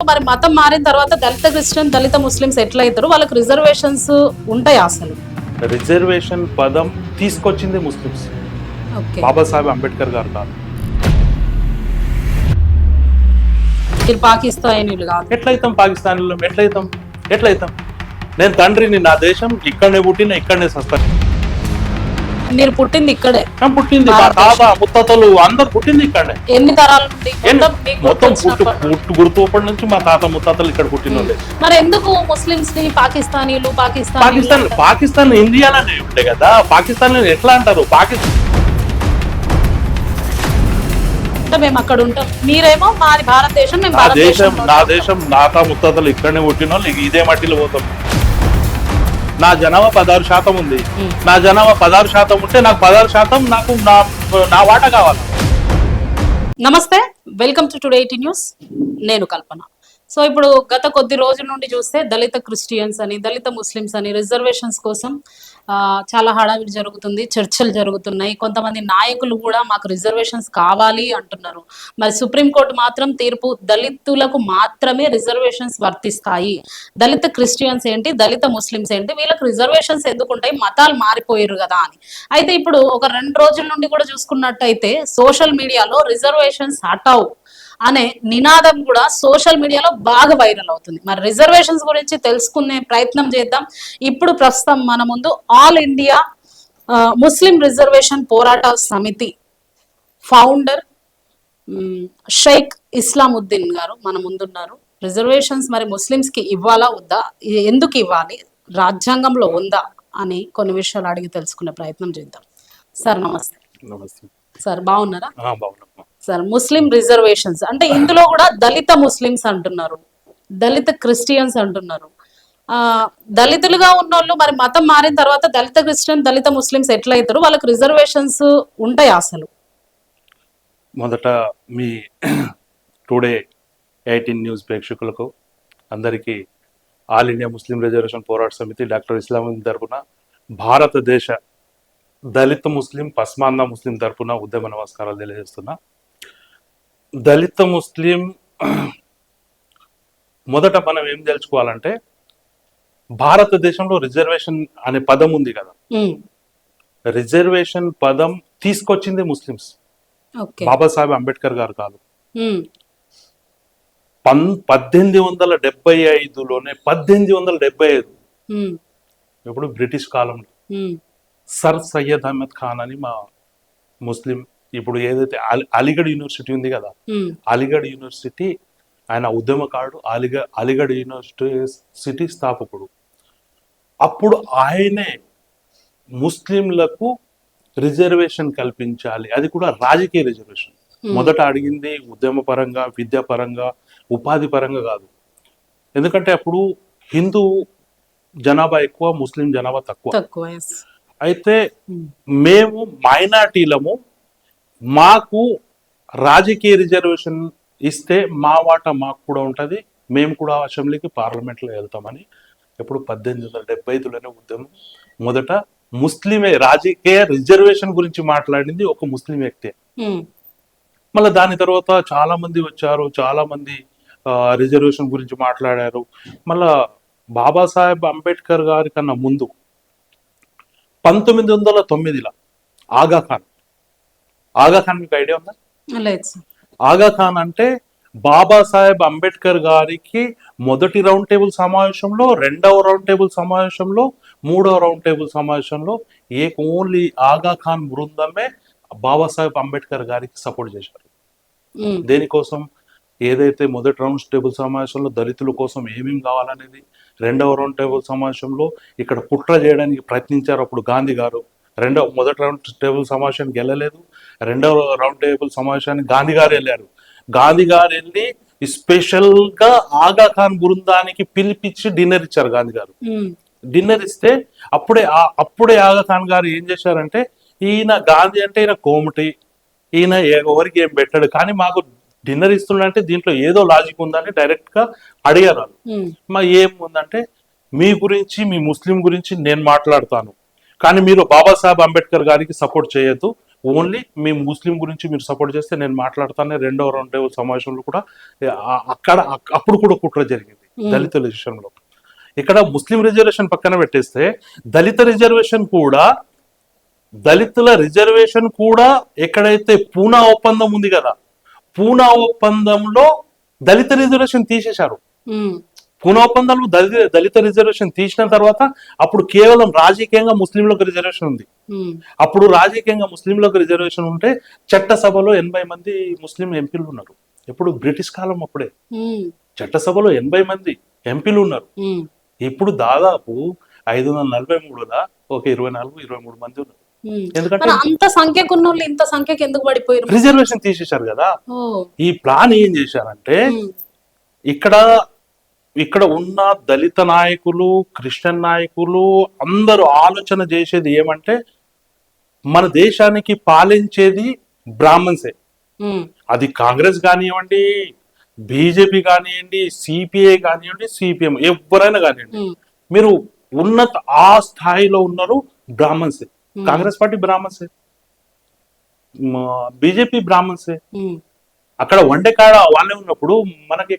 మరి మతం మారిన తర్వాత దళిత క్రిస్టియన్ దళిత ముస్లిమ్స్ ఎట్లా అవుతారు, వాళ్ళకి రిజర్వేషన్స్ ఉంటాయి అసలు? రిజర్వేషన్ పదం తీసుకొచ్చింది ముస్లిమ్స్, ఓకే, బాబాసాహెబ్ అంబేద్కర్ గారు కాదు. మీరు పాకిస్తానీలు కాదు. ఎట్లయితాం పాకిస్తాన్లో? ఎట్లయితాం? నేను తండ్రిని, నా దేశం ఇక్కడనే పుట్టిన, ఇక్కడనే సస్తాను. మీరు పుట్టింది ఇక్కడే? పుట్టింది మా తాత ముత్తాతలు అందరు పుట్టింది ఇక్కడనే. ఎన్ని తరాల నుండి? మొత్తం గుర్తుపడి నుంచి మా తాత ముత్తాతలు ఇక్కడ పుట్టిన వాళ్ళే. మరి ఎందుకు ముస్లిమ్స్ ని పాకిస్తానీలు పాకిస్తాన్ ఇండియాలోనే ఉండే కదా. పాకిస్తాన్ ఎట్లా అంటారు? అంటే మేము అక్కడ ఉంటాం, మీరేమో మాది భారతదేశం, మేము నా దేశం నా తాత ముత్తాతలు ఇక్కడనే పుట్టిన వాళ్ళు, ఇదే మట్టిలో పోతాం. నా జనాభా 16% ఉంది. నా జనాభా 16% ఉంటే నాకు 16% నాకు నా వాటా కావాలి. నమస్తే, వెల్కమ్ టు టుడే 18 న్యూస్. నేను కల్పన. సో ఇప్పుడు గత కొద్ది రోజుల నుండి చూస్తే దళిత క్రిస్టియన్స్ అని, దళిత ముస్లిమ్స్ అని రిజర్వేషన్స్ కోసం చాలా హడావిడి జరుగుతుంది, చర్చలు జరుగుతున్నాయి. కొంతమంది నాయకులు కూడా మాకు రిజర్వేషన్స్ కావాలి అంటున్నారు. మరి సుప్రీంకోర్టు మాత్రం తీర్పు దళితులకు మాత్రమే రిజర్వేషన్స్ వర్తిస్తాయి, దళిత క్రిస్టియన్స్ ఏంటి, దళిత ముస్లిమ్స్ ఏంటి, వీళ్ళకి రిజర్వేషన్స్ ఎందుకుంటాయి, మతాలు మారిపోయారు కదా అని. అయితే ఇప్పుడు ఒక 2 రోజుల నుండి కూడా చూసుకున్నట్టయితే సోషల్ మీడియాలో రిజర్వేషన్స్ హటావ్ అనే నినాదం కూడా సోషల్ మీడియాలో బాగా వైరల్ అవుతుంది. మరి రిజర్వేషన్స్ గురించి తెలుసుకునే ప్రయత్నం చేద్దాం. ఇప్పుడు ప్రస్తుతం మన ముందు ఆల్ ఇండియా ముస్లిం రిజర్వేషన్ పోరాట సమితి ఫౌండర్ షేక్ ఇస్లాముద్దీన్ గారు మన ముందున్నారు. రిజర్వేషన్స్ మరి ముస్లిమ్స్ కి ఇవ్వాలా వద్దా, ఎందుకు ఇవ్వాలి, రాజ్యాంగంలో ఉందా అని కొన్ని విషయాలు అడిగి తెలుసుకునే ప్రయత్నం చేద్దాం. సార్ నమస్తే. నమస్తే సార్, బాగున్నారా? బాగున్నాం సార్, ముస్లిం రిజర్వేషన్స్ అంటే ఇందులో కూడా దళిత ముస్లిమ్స్ అంటున్నారు, దళిత క్రిస్టియన్స్ అంటున్నారు. దళితులుగా ఉన్నోళ్ళు మరి మతం మారిన తర్వాత దళిత క్రిస్టియన్ దళిత ముస్లిమ్స్ ఎట్లా అవుతారు, వాళ్ళకి రిజర్వేషన్స్ ఉంటాయి అసలు? మొదట మీ టుడే 18 న్యూస్ ప్రేక్షకులకు అందరికీ ఆల్ ఇండియా ముస్లిం రిజర్వేషన్ పోరాట సమితి డాక్టర్ ఇస్లాముద్దీన్ తరపున, భారతదేశ దళిత ముస్లిం పస్మాందా ముస్లిం తరపున ఉద్యమ నమస్కారాలు తెలియజేస్తున్నా. దళిత ముస్లిం మొదట మనం ఏం తెలుసుకోవాలంటే, భారతదేశంలో రిజర్వేషన్ అనే పదం ఉంది కదా. రిజర్వేషన్ పదం తీసుకొచ్చింది ముస్లిమ్స్, బాబాసాహెబ్ అంబేద్కర్ గారు కాదు. 1875లోనే 1875 ఇప్పుడు బ్రిటిష్ కాలంలో సర్ సయ్యద్ అహ్మద్ ఖాన్ అని మా ముస్లిం, ఇప్పుడు ఏదైతే అలీగఢ్ యూనివర్సిటీ ఉంది కదా, అలీగఢ్ యూనివర్సిటీ ఆయన ఉద్యమకారుడు, అలీగఢ్ యూనివర్సిటీ స్థాపకుడు. అప్పుడు ఆయనే ముస్లింలకు రిజర్వేషన్ కల్పించాలి, అది కూడా రాజకీయ రిజర్వేషన్. మొదట అడిగింది ఉద్యమ పరంగా, విద్యాపరంగా, ఉపాధి పరంగా కాదు. ఎందుకంటే అప్పుడు హిందూ జనాభా ఎక్కువ, ముస్లిం జనాభా తక్కువ. అయితే మేము మైనార్టీలము, మాకు రాజకీయ రిజర్వేషన్ ఇస్తే మా వాటా మాకు కూడా ఉంటుంది, మేము కూడా అసెంబ్లీకి పార్లమెంట్లో వెళ్తామని ఎప్పుడు 1875లోనే ఉద్యమం. మొదట ముస్లిమే రాజకీయ రిజర్వేషన్ గురించి మాట్లాడింది ఒక ముస్లిం వ్యక్తే. మళ్ళీ దాని తర్వాత చాలా మంది వచ్చారు, చాలా మంది రిజర్వేషన్ గురించి మాట్లాడారు. మళ్ళా బాబాసాహెబ్ అంబేద్కర్ గారి కన్నా ముందు 1909లో ఆగా ఖాన్ మీకు ఐడియా ఉందా? ఆగా ఖాన్ అంటే బాబాసాహెబ్ అంబేద్కర్ గారికి మొదటి రౌండ్ టేబుల్ సమావేశంలో, 2వ రౌండ్ టేబుల్ సమావేశంలో, 3వ రౌండ్ టేబుల్ సమావేశంలో ఓన్లీ ఆగా ఖాన్ బృందమే బాబాసాహెబ్ అంబేద్కర్ గారికి సపోర్ట్ చేశారు. దేనికోసం? ఏదైతే మొదటి రౌండ్ టేబుల్ సమావేశంలో దళితుల కోసం ఏమేమి కావాలనేది, 2వ రౌండ్ టేబుల్ సమావేశంలో ఇక్కడ కుట్ర చేయడానికి ప్రయత్నించారు అప్పుడు గాంధీ గారు. మొదటి రౌండ్ టేబుల్ సమావేశానికి వెళ్ళలేదు, 2వ రౌండ్ టేబుల్ సమావేశానికి గాంధీ గారు వెళ్ళారు. గాంధీ గారు వెళ్ళి స్పెషల్ గా ఆగా ఖాన్ బృందానికి పిలిపించి డిన్నర్ ఇచ్చారు గాంధీ గారు. డిన్నర్ ఇస్తే అప్పుడే ఆగా ఖాన్ గారు ఏం చేశారంటే, ఈయన గాంధీ అంటే ఈయన కోమటి, ఈయన ఎవరికి ఏం పెట్టాడు, కానీ మాకు డిన్నర్ ఇస్తుండే దీంట్లో ఏదో లాజిక్ ఉందని డైరెక్ట్ గా అడిగారు వాళ్ళు. మా ఏం ఉందంటే, మీ గురించి, మీ ముస్లిం గురించి నేను మాట్లాడతాను, కానీ మీరు బాబాసాహెబ్ అంబేద్కర్ గారికి సపోర్ట్ చేయొద్దు, ఓన్లీ మీ ముస్లిం గురించి మీరు సపోర్ట్ చేస్తే నేను మాట్లాడతానే రెండో రౌండ్ టేబుల్ సమావేశంలో కూడా అప్పుడు కూడా కుట్ర జరిగింది దళితుల విషయంలో. ఇక్కడ ముస్లిం రిజర్వేషన్ పక్కన పెట్టేస్తే దళితుల రిజర్వేషన్ కూడా ఎక్కడైతే పూనా ఒప్పందం ఉంది కదా, పూనా ఒప్పందంలో దళిత రిజర్వేషన్ తీసేశారు. పూనా ఒప్పందంలో దళిత రిజర్వేషన్ తీసిన తర్వాత అప్పుడు కేవలం రాజకీయంగా ముస్లింలకు రిజర్వేషన్ ఉంది. అప్పుడు రాజకీయంగా ముస్లింలకు రిజర్వేషన్ ఉంటే చట్టసభలో 80 మంది ముస్లిం ఎంపీలు ఉన్నారు. ఎప్పుడు బ్రిటిష్ కాలం అప్పుడే చట్టసభలో 80 మంది ఎంపీలు ఉన్నారు. ఇప్పుడు దాదాపు 543లా ఒక 24-23 మంది ఉన్నారు. ఎందుకంటే అంత సంఖ్యకు ఉన్న వాళ్ళు ఇంత సంఖ్యకు ఎందుకు పడిపోయారు? రిజర్వేషన్ తీసేశారు కదా. ఈ ప్లాన్ ఏం చేశారంటే ఇక్కడ ఉన్న దళిత నాయకులు, క్రిస్టియన్ నాయకులు అందరూ ఆలోచన చేసేది ఏమంటే మన దేశానికి పాలించేది బ్రాహ్మణ్సే. అది కాంగ్రెస్ కానివ్వండి, బీజేపీ కానివ్వండి, సిపిఐ కానివ్వండి, సిపిఎం ఎవరైనా కానివ్వండి, మీరు ఉన్నత ఆ స్థాయిలో ఉన్నారు బ్రాహ్మణ్సే. కాంగ్రెస్ పార్టీ బ్రాహ్మణ్సే, బీజేపీ బ్రాహ్మణ్సే. అక్కడ వండేకాడ వాళ్ళే ఉన్నప్పుడు మనకి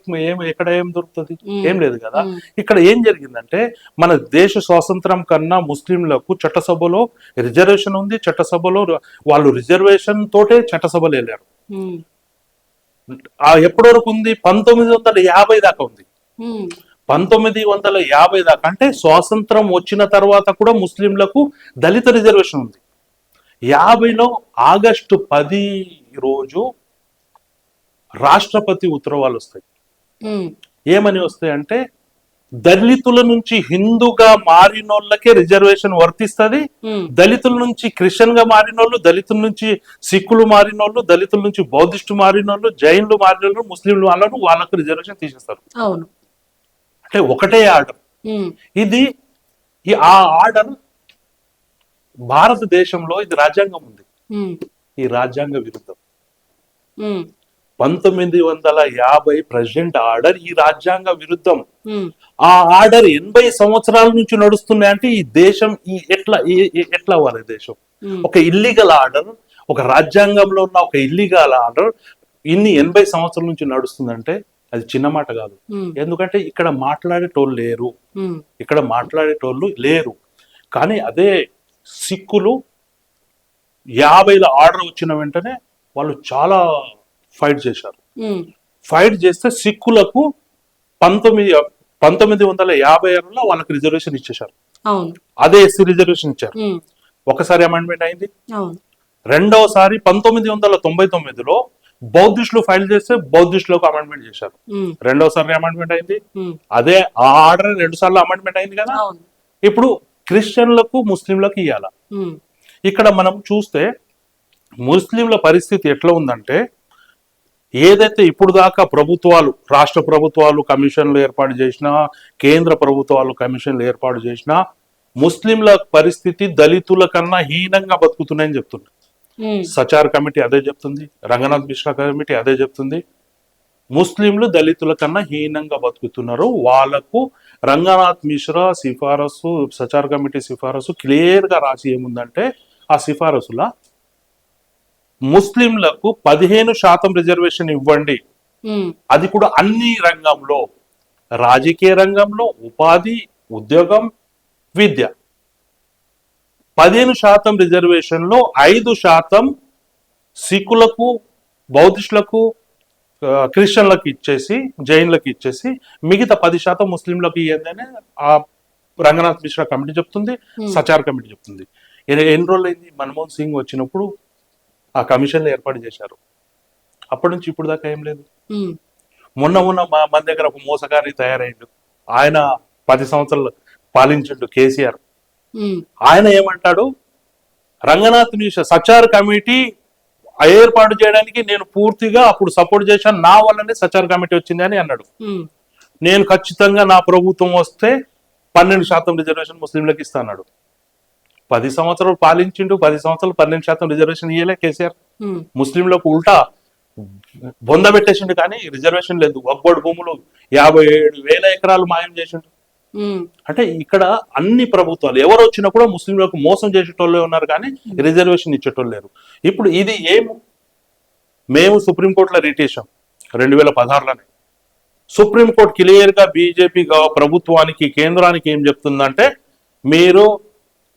ఎక్కడ ఏం దొరుకుతుంది? ఏం లేదు కదా. ఇక్కడ ఏం జరిగిందంటే మన దేశ స్వాతంత్రం కన్నా ముస్లింలకు చట్టసభలో రిజర్వేషన్ ఉంది. చట్టసభలో వాళ్ళు రిజర్వేషన్ తోటే చట్టసభలో వెళ్ళారు. ఎప్పటి వరకు ఉంది? 1950 దాకా ఉంది. 1950 దాకా అంటే స్వాతంత్రం వచ్చిన తర్వాత కూడా ముస్లింలకు దళిత రిజర్వేషన్ ఉంది. 50లో ఆగస్టు 10 రోజు రాష్ట్రపతి ఉత్తర్వులు వస్తాయి. ఏమని వస్తాయి అంటే దళితుల నుంచి హిందూగా మారినోళ్ళకే రిజర్వేషన్ వర్తిస్తుంది. దళితుల నుంచి క్రిస్టియన్ గా మారినోళ్ళు, దళితుల నుంచి సిక్కులు మారినోళ్ళు, దళితుల నుంచి బౌద్ధిస్టు మారినోళ్ళు, జైన్లు మారినోళ్ళు, ముస్లింలు వాళ్ళకు రిజర్వేషన్ తీసేస్తారు. అంటే ఒకటే ఆర్డర్ ఇది. ఆ ఆర్డర్ భారతదేశంలో ఇది రాజ్యాంగం ఉంది. ఈ రాజ్యాంగ విరుద్ధం. 1950 ప్రెసిడెంట్ ఆర్డర్ ఈ రాజ్యాంగ విరుద్ధం. ఆ ఆర్డర్ 80 సంవత్సరాల నుంచి నడుస్తున్నాయి. అంటే ఈ దేశం ఎట్లా అవ్వాలి? దేశం ఒక ఇల్లీగల్ ఆర్డర్, ఒక రాజ్యాంగంలో ఉన్న ఒక ఇల్లీగల్ ఆర్డర్ 80 సంవత్సరాల నుంచి నడుస్తుందంటే అది చిన్న మాట కాదు. ఎందుకంటే ఇక్కడ మాట్లాడేటోళ్ళు లేరు. కానీ అదే సిక్కులు 50లో ఆర్డర్ వచ్చిన వెంటనే వాళ్ళు చాలా ఫైట్ చేశారు. ఫైట్ చేస్తే సిక్కులకు 1956లో వాళ్ళకి రిజర్వేషన్ ఇచ్చేశారు. అదే ఎస్సీ రిజర్వేషన్ ఇచ్చారు. ఒకసారి అమెండ్మెంట్ అయింది. రెండవసారి 1999లో బౌద్ధిస్టులు ఫైల్ చేస్తే బౌద్ధిస్టులకు అమెండ్మెంట్ చేశారు. రెండవసారి అమెండ్మెంట్ అయింది. అదే ఆ ఆర్డర్ 2 సార్లు అమెండ్మెంట్ అయింది కదా. ఇప్పుడు క్రిస్టియన్లకు, ముస్లింలకు ఇవ్వాల. ఇక్కడ మనం చూస్తే ముస్లింల పరిస్థితి ఎట్లా ఉందంటే ఏదైతే ఇప్పుడు దాకా ప్రభుత్వాలు, రాష్ట్ర ప్రభుత్వాలు కమిషన్లు ఏర్పాటు చేసినా, కేంద్ర ప్రభుత్వాలు కమిషన్లు ఏర్పాటు చేసినా ముస్లింల పరిస్థితి దళితుల కన్నా హీనంగా బతుకుతున్నాయని చెప్తున్నారు. సచార్ కమిటీ అదే చెప్తుంది, రంగనాథ్ మిశ్రా కమిటీ అదే చెప్తుంది. ముస్లింలు దళితుల కన్నా హీనంగా బతుకుతున్నారు. వాళ్లకు రంగనాథ్ మిశ్రా సిఫారసు, సచార్ కమిటీ సిఫారసు క్లియర్ గా రాసి ఏముందంటే ఆ సిఫారసుల ముస్లింలకు 15% రిజర్వేషన్ ఇవ్వండి. అది కూడా అన్ని రంగంలో, రాజకీయ రంగంలో, ఉపాధి, ఉద్యోగం, విద్య. 15% రిజర్వేషన్ లో 5% సిక్కులకు, బౌద్ధిస్టులకు, క్రిస్టియన్లకు ఇచ్చేసి, జైన్లకు ఇచ్చేసి మిగతా 10% ముస్లింలకు ఇవ్వదని ఆ రంగనాథ్ మిశ్రా కమిటీ చెప్తుంది, సచార్ కమిటీ చెప్తుంది. ఎన్ని రోజులు అయింది? మన్మోహన్ సింగ్ వచ్చినప్పుడు ఆ కమిషన్లు ఏర్పాటు చేశారు. అప్పటి నుంచి ఇప్పుడు దాకా ఏం లేదు. మొన్న మన దగ్గర ఒక మోసగారి తయారైండు. ఆయన 10 సంవత్సరాలు పాలించిండు కేసీఆర్. ఆయన ఏమంటాడు? రంగనాథ్ మిశ్రా సచార్ కమిటీ ఏర్పాటు చేయడానికి నేను పూర్తిగా అప్పుడు సపోర్ట్ చేశాను, నా వల్లనే సచార్ కమిటీ వచ్చింది అని అన్నాడు. నేను ఖచ్చితంగా నా ప్రభుత్వం వస్తే 12% రిజర్వేషన్ ముస్లింలకు ఇస్తా అన్నాడు. 10 సంవత్సరాలు పాలించిండు, 10 సంవత్సరాలు 12% రిజర్వేషన్ ఇయ్యలే కేసీఆర్. ముస్లింలకు ఉల్టా బొంద పెట్టేసిండు, కానీ రిజర్వేషన్ లేదు. ఒక్కడు భూములు 57,000 ఎకరాలు మాయం చేసిండు. అంటే ఇక్కడ అన్ని ప్రభుత్వాలు ఎవరు వచ్చినా కూడా ముస్లింలకు మోసం చేసేటోళ్ళే ఉన్నారు కానీ రిజర్వేషన్ ఇచ్చేటోళ్ళు లేరు. ఇప్పుడు ఇది మేము సుప్రీంకోర్టులో రిట్ చేశాం 2016లోనే. సుప్రీంకోర్టు క్లియర్ గా బీజేపీ ప్రభుత్వానికి కేంద్రానికి ఏం చెప్తుందంటే, మీరు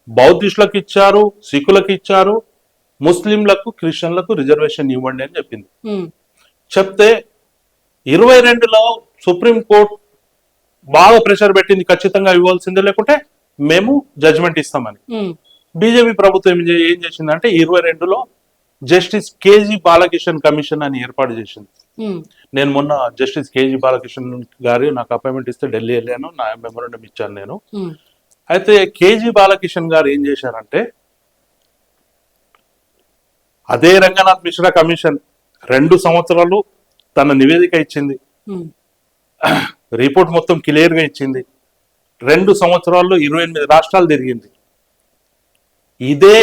బౌద్ధిస్టులకు ఇచ్చారు, సిక్కులకు ఇచ్చారు, ముస్లింలకు క్రిస్టియన్లకు రిజర్వేషన్ ఇవ్వండి అని చెప్పింది. చెప్తే 22లో సుప్రీంకోర్టు బాగా ప్రెషర్ పెట్టింది, ఖచ్చితంగా ఇవ్వాల్సిందే లేకుంటే మేము జడ్జిమెంట్ ఇస్తామని. బీజేపీ ప్రభుత్వం ఏం చేసిందంటే 22లో జస్టిస్ కేజీ బాలకిషన్ కమిషన్ అని ఏర్పాటు చేసింది. నేను మొన్న జస్టిస్ కేజీ బాలకిషన్ గారు నాకు అపాయింట్మెంట్ ఇస్తే ఢిల్లీ వెళ్ళాను, నా మెమోరాండం ఇచ్చాను నేను. అయితే కేజీ బాలకిషన్ గారు ఏం చేశారంటే, అదే రంగనాథ్ మిశ్రా కమిషన్ 2 సంవత్సరాలు తన నివేదిక ఇచ్చింది, రిపోర్ట్ మొత్తం క్లియర్ గా ఇచ్చింది. 2 సంవత్సరాల్లో 28 రాష్ట్రాలు తిరిగింది. ఇదే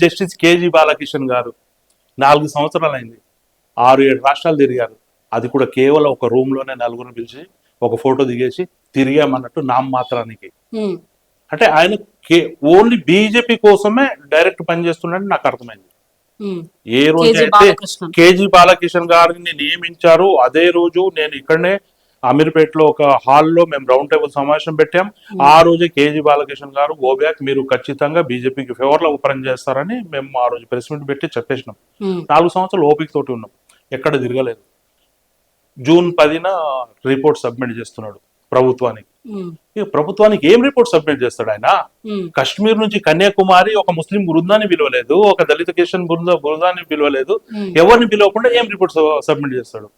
జస్టిస్ కేజీ బాలకిషన్ గారు 4 సంవత్సరాలు అయింది, 6-7 రాష్ట్రాలు తిరిగారు. అది కూడా కేవలం ఒక రూమ్ లోనే 4 పిలిచి ఒక ఫోటో దిగేసి తిరిగామన్నట్టు నామ మాత్రానికి. అంటే ఆయన ఓన్లీ బీజేపీ కోసమే డైరెక్ట్ పనిచేస్తున్నట్టు నాకు అర్థమైంది. ఏ రోజు అయితే కేజీ బాలకిషన్ గారిని నియమించారు అదే రోజు నేను ఇక్కడనే అమీర్పేటలో ఒక హాల్లో మేము రౌండ్ టేబుల్ సమావేశం పెట్టాం. ఆ రోజే కేజీ బాలకిషన్ గారు గో బ్యాక్, మీరు ఖచ్చితంగా బీజేపీకి ఫేవర్ లో పని చేస్తారని మేము ఆ రోజు ప్రెస్ మీట్ పెట్టి చెప్పేసినాం. 4 సంవత్సరాలు ఓపిక తోటి ఉన్నాం, ఎక్కడ తిరగలేదు. జూన్ 10న రిపోర్ట్ సబ్మిట్ చేస్తున్నాడు ప్రభుత్వానికి. ప్రభుత్వానికి ఏం రిపోర్ట్ సబ్మిట్ చేస్తాడు ఆయన? కశ్మీర్ నుంచి కన్యాకుమారి ఒక ముస్లిం బృందాన్ని పిలవలేదు, ఒక దళిత కిషన్ బృందాన్ని పిలవలేదు, ఎవరిని పిలవకుండా ఏం రిపోర్ట్ సబ్మిట్ చేస్తాడు?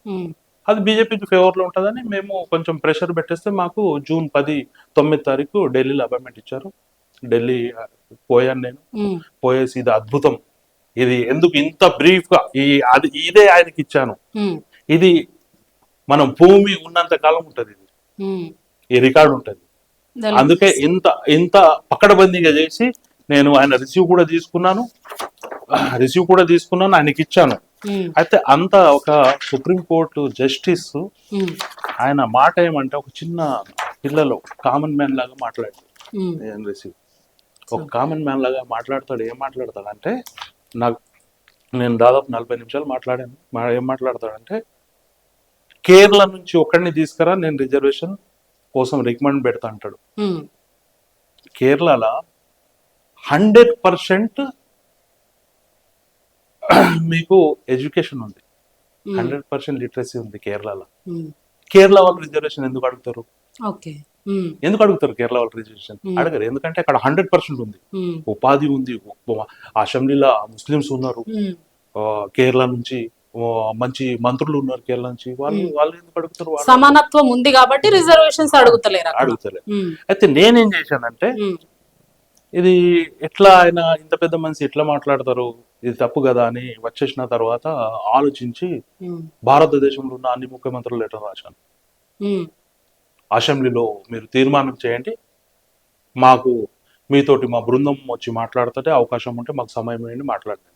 అది బీజేపీకి ఫేవర్ లో ఉంటుందని మేము కొంచెం ప్రెషర్ పెట్టేస్తే మాకు జూన్ 9 తారీఖు ఢిల్లీలో అపాయింట్మెంట్ ఇచ్చారు. ఢిల్లీ పోయాను నేను. పోయేసి ఇది అద్భుతం, ఇది ఎందుకు ఇంత బ్రీఫ్ గా ఇదే ఆయనకి ఇచ్చాను. ఇది మనం భూమి ఉన్నంత కాలం ఉంటది, ఇది ఈ రికార్డు ఉంటది. అందుకే ఇంత పకడ్బందీగా చేసి నేను ఆయన రిసీవ్ కూడా తీసుకున్నాను, ఆయనకి ఇచ్చాను. అయితే అంత ఒక సుప్రీంకోర్టు జస్టిస్ ఆయన మాట ఏమంటే, ఒక చిన్న పిల్లలు కామన్ మ్యాన్ లాగా మాట్లాడాడు. ఒక కామన్ మ్యాన్ లాగా మాట్లాడతాడు. ఏం మాట్లాడతాడు అంటే, నేను దాదాపు 40 నిమిషాలు మాట్లాడాను. ఏం మాట్లాడతాడంటే, కేరళ నుంచి ఒకరిని తీసుకురా, నేను రిజర్వేషన్ కోసం రికమెండ్ పెడతా అంటాడు. కేరళలో 100% మీకు ఎడ్యుకేషన్ ఉంది, 100% లిటరసీ ఉంది కేరళలో. కేరళ వాళ్ళు రిజర్వేషన్ ఎందుకు అడుగుతారు? కేరళ వాళ్ళు రిజర్వేషన్ అడగరు, ఎందుకంటే అక్కడ 100% ఉంది, ఉపాధి ఉంది, అసెంబ్లీలో ముస్లిమ్స్ ఉన్నారు, కేరళ నుంచి మంచి మంత్రులు ఉన్నారు కేరళ నుంచి, వాళ్ళు ఎందుకు అడుగుతారు? సమానత్వం ఉంది కాబట్టి రిజర్వేషన్స్ అడుగుతలేరు. అయితే నేనేం చేశానంటే, ఇది ఎట్లా ఆయన ఇంత పెద్ద మనిషి ఎట్లా మాట్లాడతారు, ఇది తప్పు కదా అని వచ్చేసిన తర్వాత ఆలోచించి భారతదేశంలో ఉన్న అన్ని ముఖ్యమంత్రులు లెటర్ రాశాను. అసెంబ్లీలో మీరు తీర్మానం చేయండి, మాకు మీతోటి మా బృందం వచ్చి మాట్లాడుతుంటే అవకాశం ఉంటే మాకు సమయం వేయండి, మాట్లాడండి.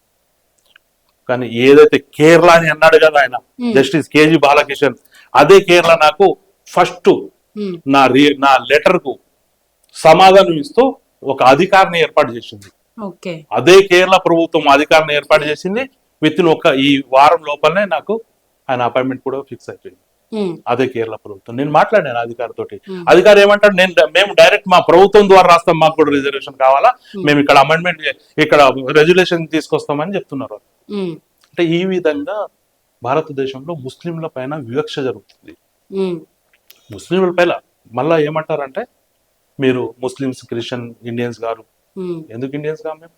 కానీ ఏదైతే కేరళ అని అన్నాడు కదా ఆయన జస్టిస్ కేజీ బాలకిషన్, అదే కేరళ నాకు ఫస్ట్ నా లెటర్ కు సమాధానం ఇస్తూ ఒక అధికారిని ఏర్పాటు చేసింది. అదే కేరళ ప్రభుత్వం అధికారిని ఏర్పాటు చేసింది. విత్ ఇన్ ఈ వారం లోపలనే నాకు ఆయన అపాయింట్మెంట్ కూడా ఫిక్స్ అయిపోయింది. అదే కేరళ ప్రభుత్వం. నేను మాట్లాడాను అధికారితోటి. అధికారి ఏమంటాడు, మేము డైరెక్ట్ మా ప్రభుత్వం ద్వారా రాస్తాం, మాకు కూడా రిజర్వేషన్ కావాలా, మేము ఇక్కడ అమెండ్మెంట్ ఇక్కడ రెజ్యులేషన్ తీసుకొస్తామని చెప్తున్నారు. అంటే ఈ విధంగా భారతదేశంలో ముస్లింల పైన వివక్ష జరుగుతుంది. ముస్లింల పైన మళ్ళా ఏమంటారంటే, మీరు ముస్లిమ్స్, క్రిస్టియన్, ఇండియన్స్ గారు. ఎందుకు ఇండియన్స్ గా మేము?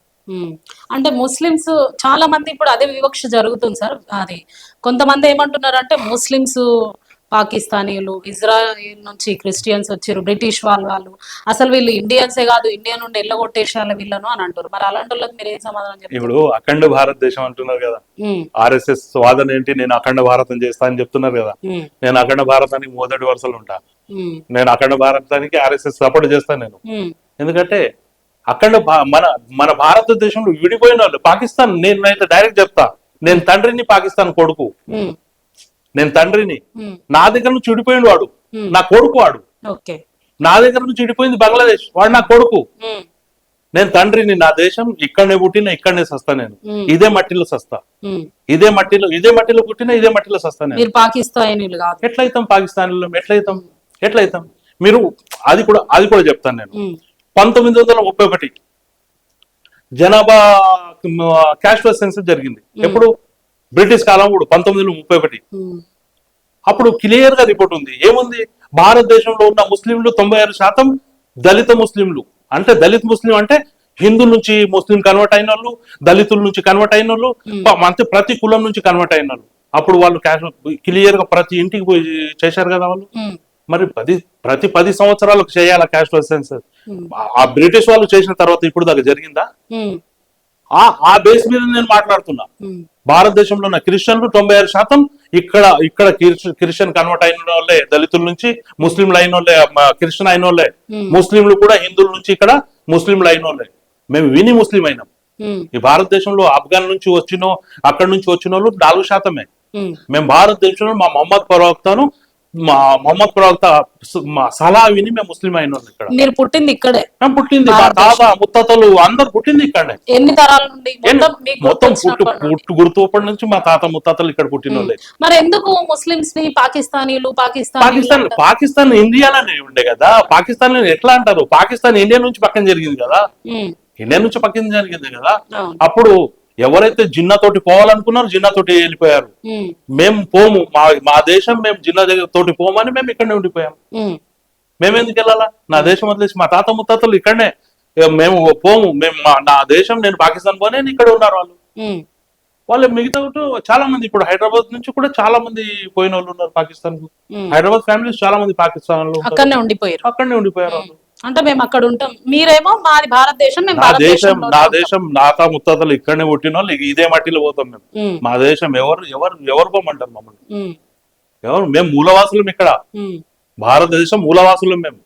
అంటే ముస్లిమ్స్ చాలా మంది ఇప్పుడు అదే వివక్ష జరుగుతుంది సార్. అది కొంతమంది ఏమంటున్నారు అంటే, ముస్లిమ్స్ పాకిస్తానీలు, ఇజ్రాయిల్ నుంచి క్రిస్టియన్స్ వచ్చారు, బ్రిటిష్ వాళ్ళు అసలు వీళ్ళు ఇండియన్సే కాదు, ఇండియా నుండి ఎల్లగొట్టేసాల వీళ్ళను అని అంటారు. మరి అలాంటి వాళ్ళకి మీరు ఏం సమాధానం చెప్తారు? ఇప్పుడు అఖండ భారతదేశం అంటున్నారు కదా, ఆర్ఎస్ఎస్ వాదన ఏంటి, నేను అఖండ భారతం చేస్తా అని చెప్తున్నారు కదా. నేను అఖండ భారతానికి మొదటి వరుసలు ఉంటా. నేను అఖండ భారతానికి ఆర్ఎస్ఎస్ సపోర్ట్ చేస్తాను నేను. ఎందుకంటే అఖండ మన భారతదేశంలో విడిపోయిన వాళ్ళు పాకిస్తాన్, నేనైతే డైరెక్ట్ చెప్తా, నేను తండ్రిని పాకిస్తాన్ కొడుకు, నేను తండ్రిని, నా దగ్గర నుంచి విడిపోయిన వాడు నా కొడుకు, వాడు నా దగ్గర నుంచి విడిపోయింది బంగ్లాదేశ్. వాడు నా కొడుకు, నేను తండ్రిని. నా దేశం ఇక్కడనే పుట్టిన, ఇక్కడనే సస్తా. నేను ఇదే మట్టిలో సస్తా, ఇదే మట్టిలో పుట్టిన, ఇదే మట్టిలో సస్తా. నేను పాకిస్తానీలు కాదు. ఎట్లయితాం పాకిస్తానీలో? ఎట్లయితాం మీరు? అది కూడా చెప్తాను నేను. 1931 జనాభా క్యాస్ట్లెస్ సెన్సస్ జరిగింది. ఎప్పుడు? బ్రిటిష్ కాలం కూడా 1931. అప్పుడు క్లియర్ గా రిపోర్ట్ ఉంది. ఏముంది? భారతదేశంలో ఉన్న ముస్లింలు 96% దళిత ముస్లింలు. అంటే దళిత ముస్లిం అంటే హిందూ నుంచి ముస్లిం కన్వర్ట్ అయిన వాళ్ళు, దళితుల నుంచి కన్వర్ట్ అయిన వాళ్ళు, అంతే ప్రతి కులం నుంచి కన్వర్ట్ అయిన వాళ్ళు. అప్పుడు వాళ్ళు క్లియర్ గా ప్రతి ఇంటికి పోయి చేశారు కదా వాళ్ళు. మరి ప్రతి 10 సంవత్సరాలకు చేయాల క్యాస్ట్లెస్ సెన్సస్. ఆ బ్రిటిష్ వాళ్ళు చేసిన తర్వాత ఇప్పుడు దాకా జరిగిందా? ఆ బేస్ మీద నేను మాట్లాడుతున్నా. భారతదేశంలో ఉన్న క్రిస్టియన్లు 96% ఇక్కడ క్రిస్టియన్ కన్వర్ట్ అయిన వాళ్ళే, దళితుల నుంచి ముస్లింలు అయిన వాళ్ళే, క్రిస్టియన్ అయిన వాళ్ళే. ముస్లింలు కూడా హిందువుల నుంచి ఇక్కడ ముస్లింలు అయిన వాళ్ళే. మేము విని ముస్లిం అయినాం. ఈ భారతదేశంలో ఆఫ్ఘన్ నుంచి అక్కడి నుంచి వచ్చిన వాళ్ళు 4%. మేము భారతదేశంలో మా మొహమ్మద్ ప్రవక్త సలహా విని మేము ముస్లిం అయిన వాళ్ళు. ఇక్కడ మీరు పుట్టింది ఇక్కడే? మేము పుట్టింది, మా తాత ముత్తాతలు అందరు పుట్టింది ఇక్కడే. ఎన్ని తరాల నుండి? మొత్తం గుర్తుపడి నుంచి మా తాత ముత్తాతలు ఇక్కడ పుట్టిన వాళ్ళే. మరి ఎందుకు ముస్లింస్ ని పాకిస్తాన్ ఇండియాలోనే ఉండే కదా. పాకిస్తాన్ ఎట్లా అంటారు? పాకిస్తాన్ ఇండియా నుంచి పక్కన జరిగింది కదా, ఇండియా నుంచి పక్కన జరిగింది కదా. అప్పుడు ఎవరైతే జిన్నాతోటి పోవాలనుకున్నారో జిన్నాతోటి వెళ్ళిపోయారు. మేము పోము, మా దేశం మేము జిన్నా తోటి పోమని మేము ఇక్కడనే ఉండిపోయాం. మేము ఎందుకు వెళ్ళాలా? నా దేశం వదిలేసి మా తాత ముత్తాతలు ఇక్కడనే, మేము పోము. నా దేశం, నేను పాకిస్తాన్ పోనే ఇక్కడ ఉన్నారు వాళ్ళు. మిగతా చాలా మంది ఇప్పుడు హైదరాబాద్ నుంచి కూడా చాలా మంది పోయిన వాళ్ళు ఉన్నారు పాకిస్తాన్ కు. హైదరాబాద్ ఫ్యామిలీస్ చాలా మంది పాకిస్తాన్ లో అక్కడనే ఉండిపోయారు వాళ్ళు. అంటే మేము అక్కడ ఉంటాం, మీరేమో మాది భారతదేశం. నా దేశం నాతా ముత్తాతలు ఇక్కడనే పుట్టిన వాళ్ళు, ఇదే మట్టిలో పోతాం మేము. మా దేశం ఎవరు పోమంటారు మమ్మల్ని? మేము మూలవాసులం ఇక్కడ, భారతదేశం మూలవాసులం మేము.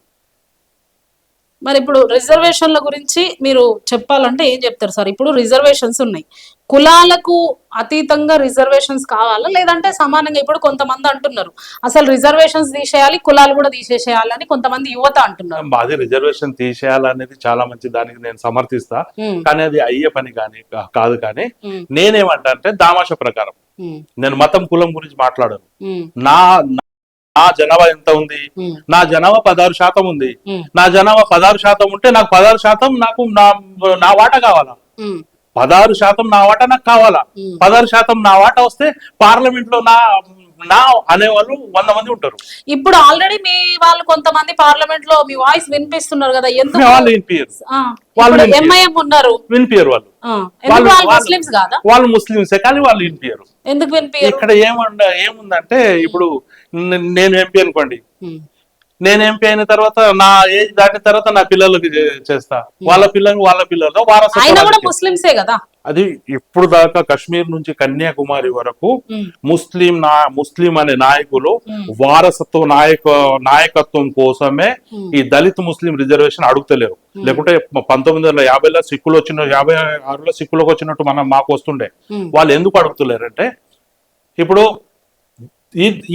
మరి ఇప్పుడు రిజర్వేషన్ల గురించి మీరు చెప్పాలంటే ఏం చెప్తారు సార్? ఇప్పుడు రిజర్వేషన్స్ ఉన్నాయి, కులాలకు అతీతంగా రిజర్వేషన్స్ కావాలా, లేదంటే సమానంగా? ఇప్పుడు కొంతమంది అంటున్నారు అసలు రిజర్వేషన్స్ తీసేయాలి, కులాలు కూడా తీసేసేయాలని కొంతమంది యువత అంటున్నారు. అది రిజర్వేషన్ తీసేయాలనేది చాలా మంచి, దానికి నేను సమర్థిస్తా. కానీ అది అయ్యే పని కాదు. కానీ నేనేమంటా అంటే దామాష ప్రకారం, నేను మతం కులం గురించి మాట్లాడను. నా జనాభా ఎంత ఉంది? నా జనాభా 16% ఉంది. నా జనాభా 16% ఉంటే నాకు 16% నాకు నా వాటా కావాలా? 16% నా వాటా నాకు కావాలా? 16% నా వాటా వస్తే పార్లమెంట్ లో నా అనేవాళ్ళు 100 మంది ఉంటారు. ఇప్పుడు ఆల్రెడీ మీ వాళ్ళు కొంతమంది పార్లమెంట్ లో మీ వాయిస్ వినిపిస్తున్నారు కదా, ఎందుకు? వాళ్ళు వినిపించారు, ఎంఐఎం ఉన్నారు, వినిపించారు. వాళ్ళు ముస్లింసే కానీ వాళ్ళు వినిపించారు. ఎందుకు వినిపించారు? ఇక్కడ ఏముందంటే, ఇప్పుడు నేను ఎంపీ అనుకోండి, నేను ఎంపీ అయిన తర్వాత నా ఏజ్ దాటిన తర్వాత నా పిల్లలకి చేస్తా, వాళ్ళ పిల్లలు వారసత్వం ముస్లింసే కదా. అది ఇప్పుడు దాకా కశ్మీర్ నుంచి కన్యాకుమారి వరకు ముస్లిం అనే నాయకులు వారసత్వ నాయకత్వం కోసమే ఈ దళిత్ ముస్లిం రిజర్వేషన్ అడుగుతలేరు. లేకుంటే 1950లో సిక్కులు 56లో సిక్కులకు వచ్చినట్టు మాకు వస్తుండే. వాళ్ళు ఎందుకు అడుగుతలేరంటే, ఇప్పుడు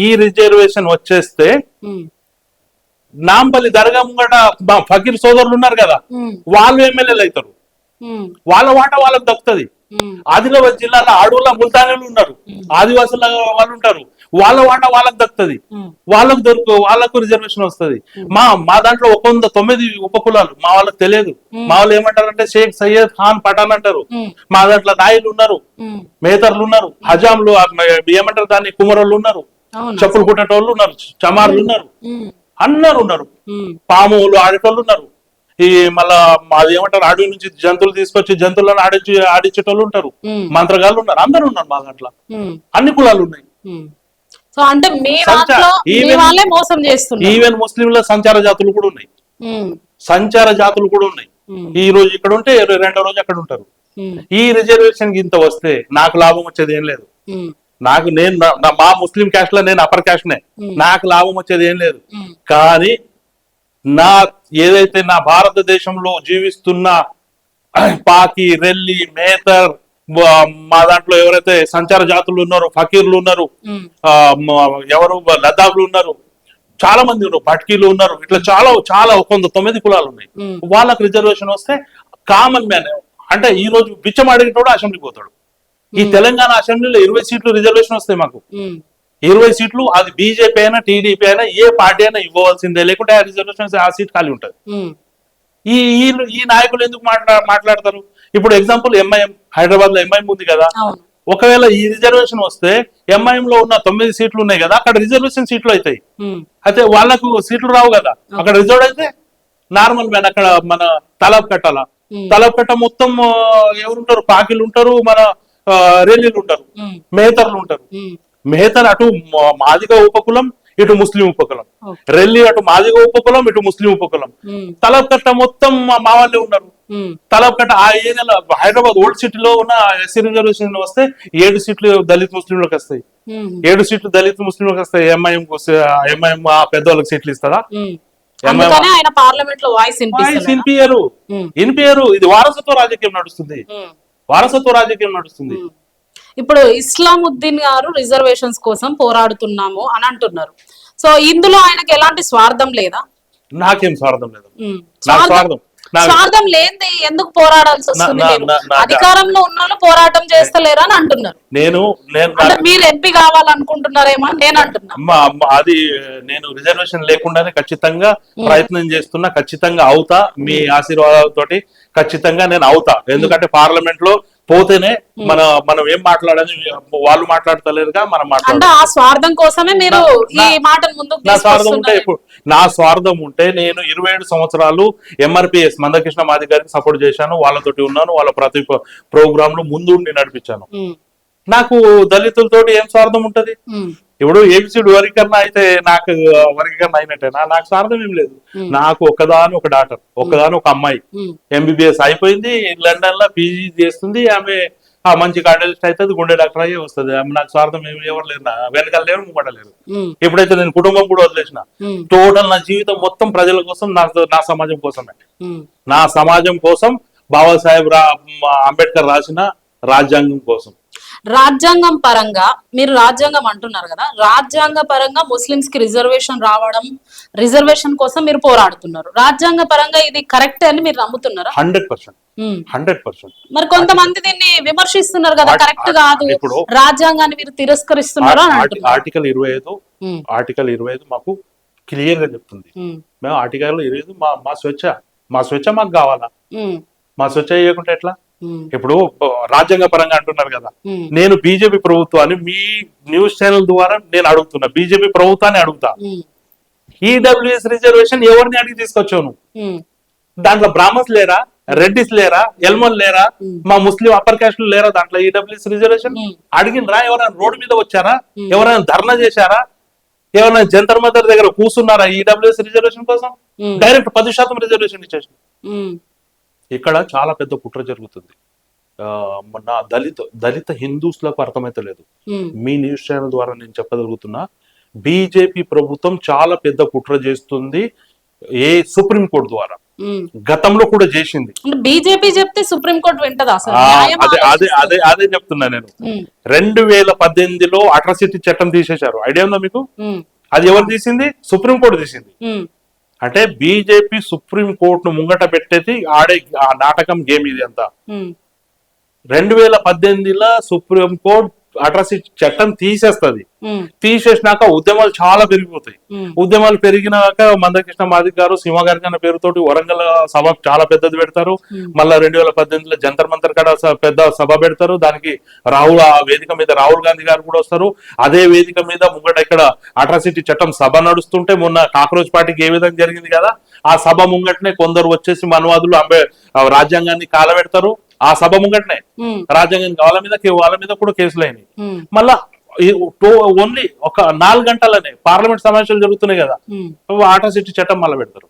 ఈ రిజర్వేషన్ వచ్చేస్తే నాంపల్లి దర్గా ముంగట ఫకీర్ సోదరులు ఉన్నారు కదా, వాళ్ళు ఎమ్మెల్యేలు అవుతారు, వాళ్ళ వాటా వాళ్ళకి దక్కుతుంది. ఆదిలాబాద్ జిల్లాలో అడవుల ముల్తానీలు ఉన్నారు, ఆదివాసుల వాళ్ళు ఉంటారు, వాళ్ళ వాటా వాళ్ళకి దక్కుతుంది, వాళ్ళకు రిజర్వేషన్ వస్తుంది. మా దాంట్లో 109 ఉపకులాలు, మా వాళ్ళకి తెలియదు. మా వాళ్ళు ఏమంటారంటే షేక్ సయ్యద్ ఖాన్ పఠాన్ అంటారు. మా దాంట్లో నాయులు ఉన్నారు, మేతర్లు ఉన్నారు, హజాంలు ఏమంటారు దాన్ని, కుమరోళ్ళు ఉన్నారు, చెప్పులు కుట్టేటోళ్ళు ఉన్నారు, చమార్లు ఉన్నారు, అందరు ఉన్నారు, పాములు ఆడేటోళ్ళు ఉన్నారు. ఈ మళ్ళా అది ఏమంటారు, అడవి నుంచి జంతువులు తీసుకొచ్చి జంతువులను ఆడించేటోళ్ళు ఉంటారు, మంత్రగాళ్ళు ఉన్నారు, అందరు ఉన్నారు మా దాంట్లో. అన్ని కులాలు ఉన్నాయి. ఈవెన్ ముస్లింల సంచార జాతులు కూడా ఉన్నాయి. ఈ రోజు ఇక్కడ ఉంటే రెండో రోజు అక్కడ ఉంటారు. ఈ రిజర్వేషన్ ఇంత వస్తే నాకు లాభం వచ్చేది ఏం లేదు. మా ముస్లిం క్యాస్ట్ లో నేను అప్పర్ క్యాస్ట్ నే, నాకు లాభం వచ్చేది ఏం లేదు. కానీ ఏదైతే నా భారతదేశంలో జీవిస్తున్న పాకి, రెల్లి, మేతర్, మా దాంట్లో ఎవరైతే సంచార జాతులు ఉన్నారో, ఫకీర్లు ఉన్నారు, ఎవరు లద్దాఖ్లు ఉన్నారు, చాలా మంది ఉన్నారు, భట్కీలు ఉన్నారు, ఇట్లా చాలా చాలా 9 కులాలు ఉన్నాయి. వాళ్ళకి రిజర్వేషన్ వస్తే కామన్ మ్యాన్ అంటే ఈ రోజు బిచ్చం అడిగేటోడు అసెంబ్లీకి పోతాడు. ఈ తెలంగాణ అసెంబ్లీలో 20 సీట్లు రిజర్వేషన్ వస్తాయి మాకు. 20 సీట్లు, అది బీజేపీ అయినా టీడీపీ అయినా ఏ పార్టీ అయినా ఇవ్వవలసిందే, లేకుంటే ఆ రిజర్వేషన్ ఆ సీట్ ఖాళీ ఉంటుంది. ఈ ఈ నాయకులు ఎందుకు మాట్లాడతారు? ఇప్పుడు ఎగ్జాంపుల్ ఎంఐఎం, హైదరాబాద్ లో ఎంఐఎం ఉంది కదా, ఒకవేళ ఈ రిజర్వేషన్ వస్తే ఎంఐఎం లో ఉన్న 9 సీట్లు ఉన్నాయి కదా, అక్కడ రిజర్వేషన్ సీట్లు అవుతాయి. అయితే వాళ్ళకు సీట్లు రావు కదా, అక్కడ రిజర్వ్ అయితే నార్మల్ మ్యాన్ అక్కడ మన తలాబ్ కట్టాల, తలాబ్ కట్ట మొత్తం ఎవరుంటారు? పాకిలు ఉంటారు, మన రెల్లీలు ఉంటారు, మెహతర్లు ఉంటారు. మెహతర్ అటు మాదిగ ఉపకులం, ఇటు ముస్లిం ఉపకులం. రెల్లి అటు మాదిగ ఉపకులం, ఇటు ముస్లిం ఉపకులం. తలాబ్ కట్ట మొత్తం మా వాళ్ళే ఉన్నారు. తలాబ్ కట్ట ఆ ఏరియాలో హైదరాబాద్ ఓల్డ్ సిటీలో ఉన్న ఎస్సీ రిజర్వేషన్ వస్తే 7 సీట్లు దళిత్ ముస్లింలకు వస్తాయి. 7 సీట్లు దళిత్ ముస్లింలకు వస్తాయి. ఎంఐఎం ఆ పెద్దవాళ్ళకి సీట్లు ఇస్తుందా? వినిపించరు. ఇది వారసత్వ రాజకీయం నడుస్తుంది, వారసత్వ రాజకీయం నడుస్తుంది. ఇప్పుడు ఇస్లాముద్దీన్ గారు రిజర్వేషన్స్ కోసం పోరాడుతున్నాము అని అంటున్నారు. సో ఇందులో ఆయనకి ఎలాంటి స్వార్థం లేదా? నాకేం స్వార్థం లేదు. స్వార్థం లేని ఎందుకు పోరాడాల్సి వస్తుంది? అధికారంలో ఉన్న వాళ్ళు పోరాటం చేస్తలేరు అని అంటున్నారు. నేను మీరు ఎంపీ కావాలనుకుంటున్నారేమో నేను అంటున్నా. అది నేను రిజర్వేషన్ లేకుండానే ఖచ్చితంగా ప్రయత్నం చేస్తున్నా, ఖచ్చితంగా అవుతా. మీ ఆశీర్వాదాలతో ఖచ్చితంగా నేను అవుతా. ఎందుకంటే పార్లమెంట్ లో పోతేనే మనం ఏం మాట్లాడాలి, వాళ్ళు మాట్లాడతలేరుగా, మనం మాట్లాడాలి. ఆ స్వార్థం కోసమే మీరు ఈ మాటను ముందుకు నా స్వార్థం ఉంటే ఇప్పుడు నా స్వార్థం ఉంటే నేను 27 సంవత్సరాలు ఎంఆర్పిఎస్ మందకృష్ణ మాది గారికి సపోర్ట్ చేశాను, వాళ్ళతోటి ఉన్నాను, వాళ్ళ ప్రతి ప్రోగ్రామ్ లో ముందు నడిపించాను. నాకు దళితులతోటి ఏం స్వార్థం ఉంటది? ఇప్పుడు ఏబిసిడి వర్గీకరణ అయితే నాకు వర్గీకరణ అయినట్టేనా? నాకు స్వార్థం ఏం లేదు. నాకు ఒకదాని ఒక డాక్టర్, ఒకదాని ఒక అమ్మాయి ఎంబీబీఎస్ అయిపోయింది, లండన్ లో పీజీ చేస్తుంది. ఆమె మంచి కార్డియాలజిస్ట్ అవుతుంది, గుండె డాక్టర్ అయ్యే వస్తుంది. నాకు స్వార్థం ఏమి ఎవరు లేరు, వెనకాల లేరు, ముంగట లేరు. ఎప్పుడైతే నేను కుటుంబం కూడా వదిలేసిన, టోటల్ నా జీవితం మొత్తం ప్రజల కోసం, నా సమాజం కోసమే. నా సమాజం కోసం బాబాసాహెబ్ అంబేద్కర్ రాసిన రాజ్యాంగం కోసం. రాజ్యాంగం పరంగా మీరు రాజ్యాంగం అంటున్నారు కదా, రాజ్యాంగ పరంగా ముస్లింస్ కి రిజర్వేషన్ రావడం, రిజర్వేషన్ కోసం మీరు పోరాడుతున్నారు. రాజ్యాంగ పరంగా ఇది కరెక్ట్ అని మీరు నమ్ముతున్నారా? 100%. మరి కొంతమంది దీన్ని విమర్శిస్తున్నారు కదా, కరెక్ట్ కాదు, రాజ్యాంగాన్ని మీరు తిరస్కరిస్తున్నారు అని అంటున్నారు. ఆర్టికల్ 25 మాకు క్లియర్ గా చెప్తుంది. మేము ఆర్టికల్ 25 మా స్వేచ్ఛ మాకు కావాలా? మా స్వేచ్ఛ ఇవ్వకుంటే ఎట్లా? ఇప్పుడు రాజ్యాంగ పరంగా అంటున్నారు కదా, నేను బీజేపీ ప్రభుత్వాన్ని మీ న్యూస్ ఛానల్ ద్వారా నేను అడుగుతున్నా, బీజేపీ ప్రభుత్వాన్ని అడుగుతా, ఈడబ్ల్యూఎస్ రిజర్వేషన్ ఎవరిని అడిగి తీసుకొచ్చావు? దాంట్లో బ్రాహ్మణ్స్ లేరా, రెడ్డిస్ లేరా, ఎల్మోన్ లేరా, మా ముస్లిం అప్పర్ క్యాస్ట్ లేరా దాంట్లో ఈడబ్ల్యూఎస్ రిజర్వేషన్? అడిగినరా? ఎవరైనా రోడ్డు మీద వచ్చారా? ఎవరైనా ధర్నా చేశారా? ఎవరైనా జంతర్ మంతర్ దగ్గర కూర్చున్నారా ఈడబ్ల్యూఎస్ రిజర్వేషన్ కోసం? డైరెక్ట్ 10% రిజర్వేషన్ ఇచ్చేసి. ఇక్కడ చాలా పెద్ద కుట్ర జరుగుతుంది. నా దళిత హిందూస్లకు అర్థమైతలేదు. మీ న్యూస్ ఛానల్ ద్వారా నేను చెప్పగలుగుతున్నా, బీజేపీ ప్రభుత్వం చాలా పెద్ద కుట్ర చేస్తుంది సుప్రీంకోర్టు ద్వారా. గతంలో కూడా చేసింది. బీజేపీ చెప్తే సుప్రీంకోర్టు వింటదా? అదే చెప్తున్నా నేను. 2018లో అట్రాసిటీ చట్టం తీసేశారు. ఐడియా ఉందా మీకు? అది ఎవరు తీసింది? సుప్రీంకోర్టు తీసింది. అంటే బీజేపీ సుప్రీంకోర్టును ముంగట పెట్టేది ఆడే ఆ నాటకం, గేమ్ ఇది అంతా. 2018లో సుప్రీంకోర్టు అట్రాసిటీ చట్టం తీసేస్తుంది. తీసేసినాక ఉద్యమాలు చాలా పెరిగిపోతాయి. ఉద్యమాలు పెరిగినాక మందకృష్ణ మాదిక్ గారు సింహగారి అన్న పేరుతోటి వరంగల్ సభ చాలా పెద్దది పెడతారు. మళ్ళా 2018లో జంతర్ మంతర్ కాడ పెద్ద సభ పెడతారు. దానికి ఆ వేదిక మీద రాహుల్ గాంధీ గారు కూడా వస్తారు. అదే వేదిక మీద ముంగట ఇక్కడ అట్రాసిటీ చట్టం సభ నడుస్తుంటే, మొన్న కాక్రోచ్ పార్టీకి ఏ విధంగా జరిగింది కదా, ఆ సభ ముంగటనే కొందరు వచ్చేసి మనవాదులు రాజ్యాంగాన్ని కాలబెడతారు. ఆ సభ ముంగటనే రాజ్యాంగం వాళ్ళ మీద కూడా కేసులు అయినాయి. మళ్ళా ఓన్లీ ఒక 4 గంటలనే పార్లమెంట్ సమావేశాలు జరుగుతున్నాయి కదా, అట్రాసిటీ చట్టం మళ్ళీ పెడతారు.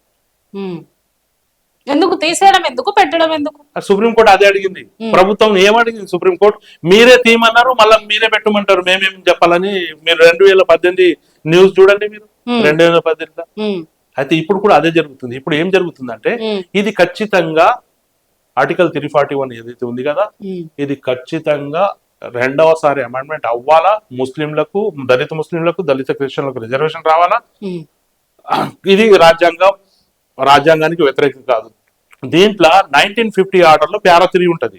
ఎందుకు తీసేయడం, ఎందుకు పెట్టడం, ఎందుకు? సుప్రీంకోర్టు అదే అడిగింది. ప్రభుత్వం ఏమడిగింది? సుప్రీంకోర్టు మీరే తీయమన్నారు, మళ్ళీ మీరే పెట్టమంటారు, మేమేం చెప్పాలని. మీరు 2018 న్యూస్ చూడండి, మీరు 2018. అయితే ఇప్పుడు కూడా అదే జరుగుతుంది. ఇప్పుడు ఏం జరుగుతుందంటే, ఇది ఖచ్చితంగా ఆర్టికల్ 341 ఏదైతే ఉంది కదా, ఇది ఖచ్చితంగా రెండవసారి అమెండ్మెంట్ అవ్వాలా. ముస్లింలకు, దళిత ముస్లింలకు, దళిత క్రిస్టియన్లకు రిజర్వేషన్ రావాలా. ఇది రాజ్యాంగానికి వ్యతిరేకం కాదు. దీంట్లో 1950 ఆర్డర్ లో ప్యారా 3 ఉంటది.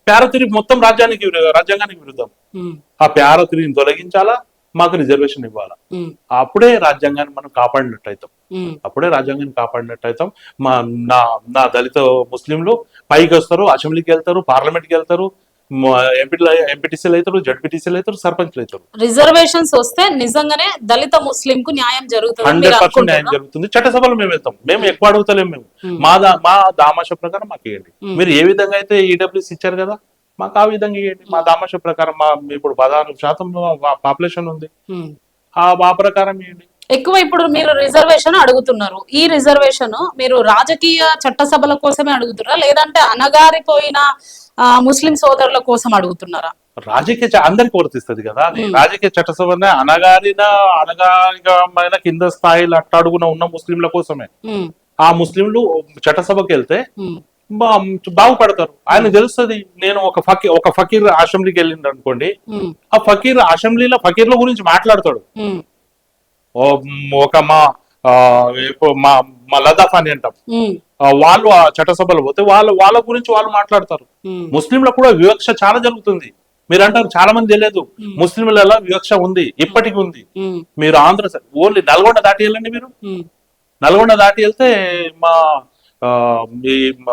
ప్యారా 3 మొత్తం రాజ్యాంగానికి విరుద్ధం. ఆ ప్యారా 3ని తొలగించాలా, మాకు రిజర్వేషన్ ఇవ్వాలా. అప్పుడే రాజ్యాంగాన్ని మనం కాపాడినట్టు అవుతాం. నా దళిత ముస్లింలు పైకి వస్తారు, అసెంబ్లీకి వెళ్తారు, పార్లమెంట్కి వెళ్తారు, ఎంపీటీసీలు అవుతారు, జడ్పీటీసీలు అవుతారు, సర్పంచ్లు అవుతారు. రిజర్వేషన్స్ వస్తే నిజంగానే దళిత ముస్లిం కు న్యాయం జరుగుతుంది. 100% న్యాయం జరుగుతుంది. చట్టసభలో మేము వెళ్తాం. మేము ఎక్కువ అడుగుతలేము. మేము మా దామాష ప్రకారం మాకు ఇవ్వండి. మీరు ఏ విధంగా అయితే ఈడబ్ల్యూఎస్ ఇచ్చారు కదా, మాకు ఆ విధంగా ఇవ్వండి. మా దామాష ప్రకారం ఇప్పుడు 16% పాపులేషన్ ఉంది, ఆ ప్రకారం ఇవ్వండి. ఎక్కువ ఇప్పుడు మీరు రిజర్వేషన్ అడుగుతున్నారు. ఈ రిజర్వేషన్ మీరు రాజకీయ చట్టసభల కోసమే అడుగుతున్నారా, లేదంటే అనగారిపోయిన ముస్లిం సోదరుల కోసం అడుగుతున్నారా? రాజకీయ అందరికి వర్తిస్తుంది కదా. రాజకీయ చట్టసభ అనగారిన కింద స్థాయిలో అట్టడుగున ఉన్న ముస్లింల కోసమే. ఆ ముస్లింలు చట్టసభకి వెళ్తే బాగుపడతారు. ఆయన తెలుస్తుంది. నేను ఒక ఫకీర్ అసెంబ్లీకి వెళ్ళిండు అనుకోండి, ఆ ఫకీర్ అసెంబ్లీలో ఫకీర్ల గురించి మాట్లాడతాడు. ఒక మా లదాఫ్ అని అంటాం, వాళ్ళు ఆ చట్టసభలో పోతే వాళ్ళ గురించి వాళ్ళు మాట్లాడతారు. ముస్లింలకు కూడా వివక్ష చాలా జరుగుతుంది. మీరు అంటారు చాలా మంది తెలియదు, ముస్లింలలో వివక్ష ఉంది, ఇప్పటికి ఉంది. మీరు ఆంధ్ర ఓన్లీ నల్గొండ దాటి వెళ్ళండి. మీరు నల్గొండ దాటి వెళ్తే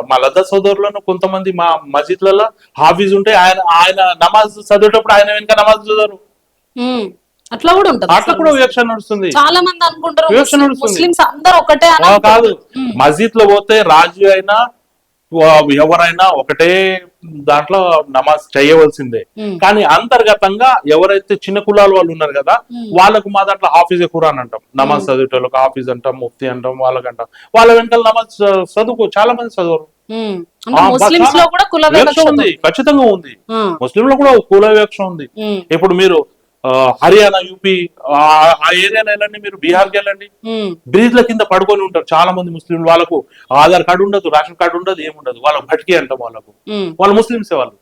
మా లద్దా సోదరులను కొంతమంది మా మస్జిద్లలో హాఫీజ్ ఉంటే ఆయన నమాజ్ చదివేటప్పుడు ఆయన వెనుక నమాజ్ చదవరు. అట్లా కూడా ఉంటుంది. అట్లా కూడా వివక్ష నడుస్తుంది. చాలా మంది అనుకుంటారు వివక్ష నడుస్తుంది. ముస్లిమ్స్ అందరూ ఒకటే కాదు. మస్జిద్ లో పోతే రాజు అయినా ఎవరైనా ఒకటే దాంట్లో నమాజ్ చేయవలసిందే. కానీ అంతర్గతంగా ఎవరైతే చిన్న కులాల వాళ్ళు ఉన్నారు కదా, వాళ్ళకు మా దాంట్లో హాఫీజ్ ఖురాన్ అంటాం. నమాజ్ చదివేటోళ్ళకి హాఫీజ్ అంటాం, ముఫ్తీ అంటాం, వాళ్ళకంటాం. వాళ్ళ వెనకాల నమాజ్ చదువుకో చాలా మంది చదవరు. వివక్ష ఉంది, ఖచ్చితంగా ఉంది. ముస్లింలో కూడా కుల వివక్ష ఉంది. ఇప్పుడు మీరు హర్యానా, యూపీ ఆ ఏరియాలో వెళ్ళండి, మీరు బీహార్కి వెళ్ళండి, బ్రిడ్జ్ల కింద పడుకొని ఉంటారు చాలా మంది ముస్లింలు. వాళ్ళకు ఆధార్ కార్డు ఉండదు, రేషన్ కార్డు ఉండదు, ఏముండదు. వాళ్ళకు భట్కి అంటాం. వాళ్ళు ముస్లింసే. వాళ్ళు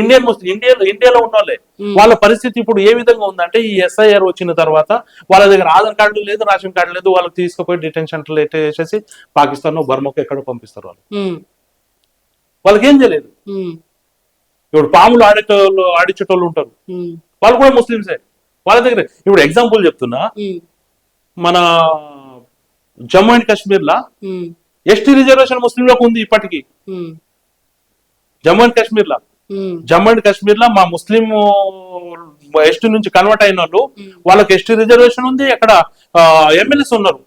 ఇండియాలో ఉన్న వాళ్ళే. వాళ్ళ పరిస్థితి ఇప్పుడు ఏ విధంగా ఉందంటే, ఈ ఎస్ఐఆర్ వచ్చిన తర్వాత వాళ్ళ దగ్గర ఆధార్ కార్డు లేదు, రేషన్ కార్డు లేదు. వాళ్ళకి తీసుకుపోయి డిటెన్షన్ వేసేసి పాకిస్తాన్ బర్మాకు ఎక్కడో పంపిస్తారు. వాళ్ళకి ఏం తెలియదు. ఇప్పుడు పాములు ఆడిచేటోళ్ళు ఉంటారు, వాళ్ళు కూడా ముస్లింసే. వాళ్ళ దగ్గర ఇప్పుడు ఎగ్జాంపుల్ చెప్తున్నా, మన Jammu and Kashmir law ST reservation ముస్లింలకు ఉంది ఇప్పటికీ. జమ్మూ అండ్ కాశ్మీర్ లా మా ముస్లిం ఎస్టీ నుంచి కన్వర్ట్ అయిన వాళ్ళు, వాళ్ళకి ఎస్టీ రిజర్వేషన్ ఉంది. అక్కడ ఎమ్మెల్యేస్ ఉన్నారు.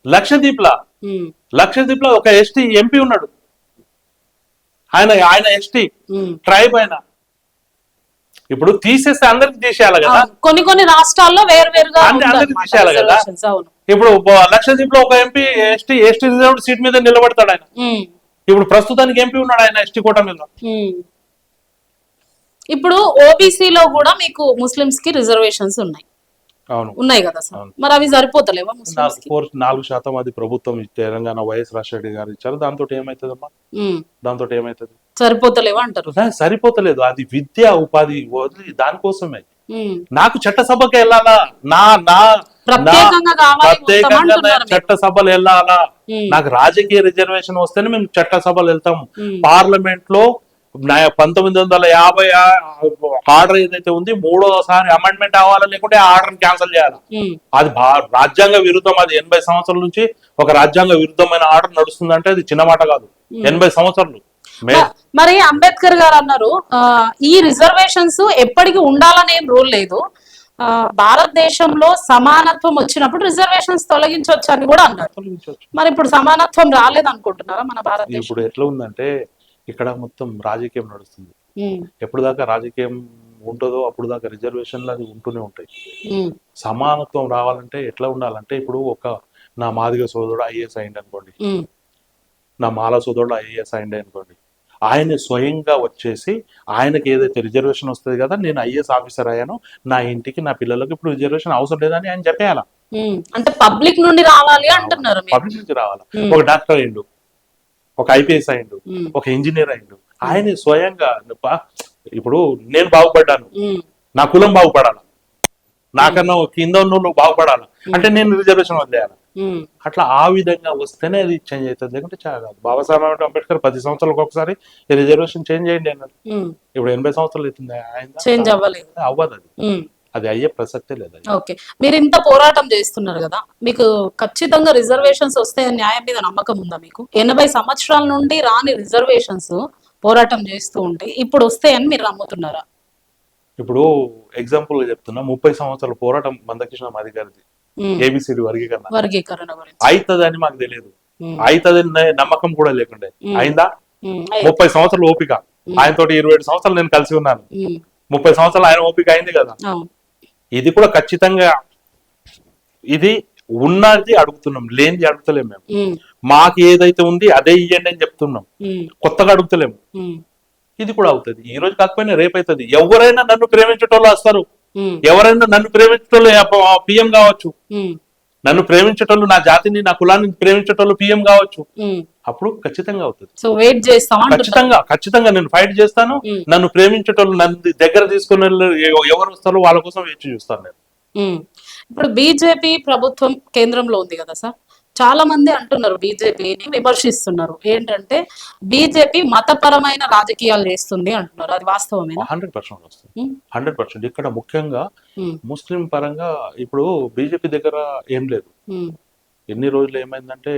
లక్షద్వీప్ లో ఒక ఎస్టీ ఎంపీ ఉన్నాడు. ఆయన ఎస్టీ ట్రైబ్. ఆయన ఇప్పుడు తీసేస్తే అందరికి తీసేయాలి కదా. కొన్ని రాష్ట్రాల్లో వేరువేరుగా అందరికి తీసేయాలి కదా. ఇప్పుడు లక్షద్వీప్ లో ఒక ఎంపీ ఎస్టీ రిజర్వ్డ్ సీట్ మీద నిలబడతాడు. ఆయన ఇప్పుడు ప్రస్తుతానికి ఎంపీ ఉన్నాడు, ఆయన ఎస్టీ కోట మీద. ఇప్పుడు ఓబీసీలో కూడా మీకు ముస్లిమ్స్ కి రిజర్వేషన్స్ ఉన్నాయి కదా సార్, మరి అవి సరిపోతలేవా? 4% అది ప్రభుత్వం తెలంగాణ వైఎస్ రాజశేఖర గారు ఇచ్చారు. దాంతో ఏమైతుందమ్మా? సరిపోతలేవా అంటారు? సరిపోతలేదు. అది విద్యా ఉపాధి వదిలి దానికోసమే. నాకు చట్టసభకి వెళ్ళాలా, ప్రత్యేకంగా చట్టసభలు వెళ్ళాలా. నాకు రాజకీయ రిజర్వేషన్ వస్తేనే మేము చట్టసభలు వెళ్తాం. పార్లమెంట్ లో 1950 ఆర్డర్ ఏదైతే ఉంది, 3వసారి అమెండ్మెంట్ అవ్వాలి, లేకుంటే ఆ ఆర్డర్ క్యాన్సిల్ చేయాలి. అది రాజ్యాంగ విరుద్ధం. అది 80 సంవత్సరాల నుంచి ఒక రాజ్యాంగ విరుద్ధమైన ఆర్డర్ నడుస్తుందంటే అది చిన్న మాట కాదు. 80 సంవత్సరాలు. మరి అంబేద్కర్ గారు అన్నారు, ఈ రిజర్వేషన్స్ ఎప్పటికీ ఉండాలని ఏం రూల్ లేదు, భారతదేశంలో సమానత్వం వచ్చినప్పుడు రిజర్వేషన్స్ తొలగించవచ్చు అని కూడా అన్నారు. మరి ఇప్పుడు సమానత్వం రాలేదు అనుకుంటున్నారా మన భారతదేశం? ఇప్పుడు ఎట్లా ఉందంటే, ఇక్కడ మొత్తం రాజకీయం నడుస్తుంది. ఎప్పుడు దాకా రాజకీయం ఉంటుందో అప్పుడు దాకా రిజర్వేషన్లు అది ఉంటూనే ఉంటాయి. సమానత్వం రావాలంటే ఎట్లా ఉండాలంటే, ఇప్పుడు నా మాదిగ సోదరుడు ఐఏఎస్ అయింది అనుకోండి, నా మాల సోదరుడు ఐఏఎస్ అయింది అనుకోండి, ఆయన స్వయంగా వచ్చేసి ఆయనకి ఏదైతే రిజర్వేషన్ వస్తుంది కదా, నేను ఐఏఎస్ ఆఫీసర్ అయ్యాను, నా ఇంటికి నా పిల్లలకి ఇప్పుడు రిజర్వేషన్ అవసరం లేదని ఆయన చెప్పేయాల. అంటే పబ్లిక్ నుండి రావాలి అంటున్నారు. పబ్లిక్ నుంచి రావాలా. ఒక డాక్టర్ అయిండు, ఒక ఐపీఎస్ అయిండు, ఒక ఇంజనీర్ అయిండు, ఆయన స్వయంగా ఇప్పుడు నేను బాగుపడ్డాను, నా కులం బాగుపడాల, నాకన్నా కింద ఉన్న వాళ్ళు బాగుపడాలి అంటే నేను రిజర్వేషన్ వదిలేయాలి. అట్లా ఆ విధంగా వస్తేనే అది చేంజ్ అవుతుంది, లేకుంటే చాలా బాబాసాహెబ్ అంబేద్కర్ 10 సంవత్సరాలకు ఒకసారి రిజర్వేషన్ చేంజ్ చేయండి అన్నారు. ఇప్పుడు 80 సంవత్సరాలు అవుతుంది, చేంజ్ అవ్వలేదు, అవ్వదు అది, అది అయ్యే ప్రసక్తే లేదు. ఓకే, మీరు ఇంత పోరాటం చేస్తున్నారు కదా, మీకు ఖచ్చితంగా రిజర్వేషన్స్ వస్తాయని న్యాయం మీద నమ్మకం ఉందా మీకు? 80 సంవత్సరాల నుండి రాని రిజర్వేషన్స్ పోరాటం చేస్తూ ఉంటే ఇప్పుడు వస్తాయని మీరు నమ్ముతున్నారా? ఇప్పుడు ఎగ్జాంపుల్ గా చెప్తున్నా, 30 సంవత్సరాల పోరాటం మందకృష్ణ మాదిగ గారిది ఏబిసిడి వర్గీకరణ అవుతుందని మాకు తెలియదు, అవుతుందని నమ్మకం కూడా లేకుండే. అయిందా? 30 సంవత్సరాలు ఓపిక, ఆయనతోటి 27 సంవత్సరాలు నేను కలిసి ఉన్నాను, 30 సంవత్సరాలు ఆయన ఓపిక అయింది కదా. ఇది కూడా ఖచ్చితంగా ఇది ఉన్నది అడుగుతున్నాం, లేనిది అడుగుతలేము మేము. మాకు ఏదైతే ఉంది అదే ఇయ్యండి అని చెప్తున్నాం, కొత్తగా అడుగుతలేము. ఇది కూడా అవుతుంది, ఈ రోజు కాకపోయినా రేపు అవుతుంది. ఎవరైనా నన్ను ప్రేమించేటోళ్ళు వస్తారు, ఎవరైనా నన్ను ప్రేమించేటోళ్ళు పిఎం కావచ్చు, నన్ను ప్రేమించేటోళ్ళు నా జాతిని నా కులాన్ని ప్రేమించేటోళ్ళు పిఎం కావచ్చు, అప్పుడు ఖచ్చితంగా అవుతుంది. సో వెయిట్ చేస్తాం, ఖచ్చితంగా నేను ఫైట్ చేస్తాను. నన్ను ప్రేమించేటోళ్ళు నన్ను దగ్గర తీసుకుని ఎవరు వస్తారో వాళ్ళ కోసం వేచి చూస్తాను నేను. ఇప్పుడు బీజేపీ ప్రభుత్వం కేంద్రంలో ఉంది కదా సార్, చాలా మంది అంటున్నారు, బీజేపీని విమర్శిస్తున్నారు, ఏంటంటే బీజేపీ మతపరమైన రాజకీయాలు చేస్తుంది అంటున్నారు, అది వాస్తవమేనా? 100% వస్తుంది, 100%. ఇక్కడ ముఖ్యంగా ముస్లిం పరంగా ఇప్పుడు బీజేపీ దగ్గర ఏం లేదు. ఎన్ని రోజులు ఏమైందంటే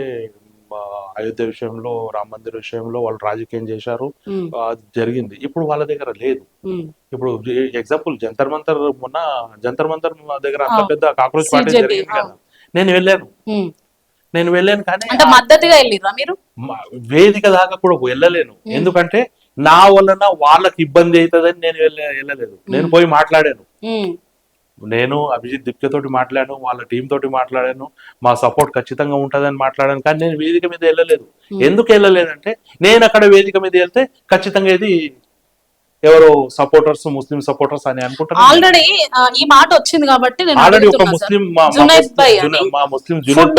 అయోధ్య విషయంలో, రామ మందిర్ విషయంలో వాళ్ళు రాజకీయం చేశారు, జరిగింది. ఇప్పుడు వాళ్ళ దగ్గర లేదు. ఇప్పుడు ఎగ్జాంపుల్ జంతర్ మంతర్, మొన్న జంతర్ మంతర్ దగ్గర అంత పెద్ద కాక్రోచ్ పార్టీ జరిగింది కదా, నేను వెళ్ళాను కానీ మద్దతుగా వెళ్ళిరా మీరు? వేదిక దాకా కూడా వెళ్ళలేను, ఎందుకంటే నా వలన వాళ్ళకి ఇబ్బంది అవుతుందని నేను వెళ్ళలేదు. నేను పోయి మాట్లాడాను, నేను అభిజిత్ దిప్కే తోటి మాట్లాడాను, వాళ్ళ టీం తోటి మాట్లాడాను, మా సపోర్ట్ ఖచ్చితంగా ఉంటుందని మాట్లాడాను. కానీ నేను వేదిక మీద వెళ్ళలేదు. ఎందుకు వెళ్ళలేదంటే నేను అక్కడ వేదిక మీద వెళ్తే ఖచ్చితంగా ఇది ఎవరో సపోర్టర్స్, ముస్లిం సపోర్టర్స్ అని అనుకుంటారు. ఆల్రెడీ ఈ మాట వచ్చింది కాబట్టి ఆల్రెడీ ఒక ముస్లిం మా ముస్లిం ఫుడ్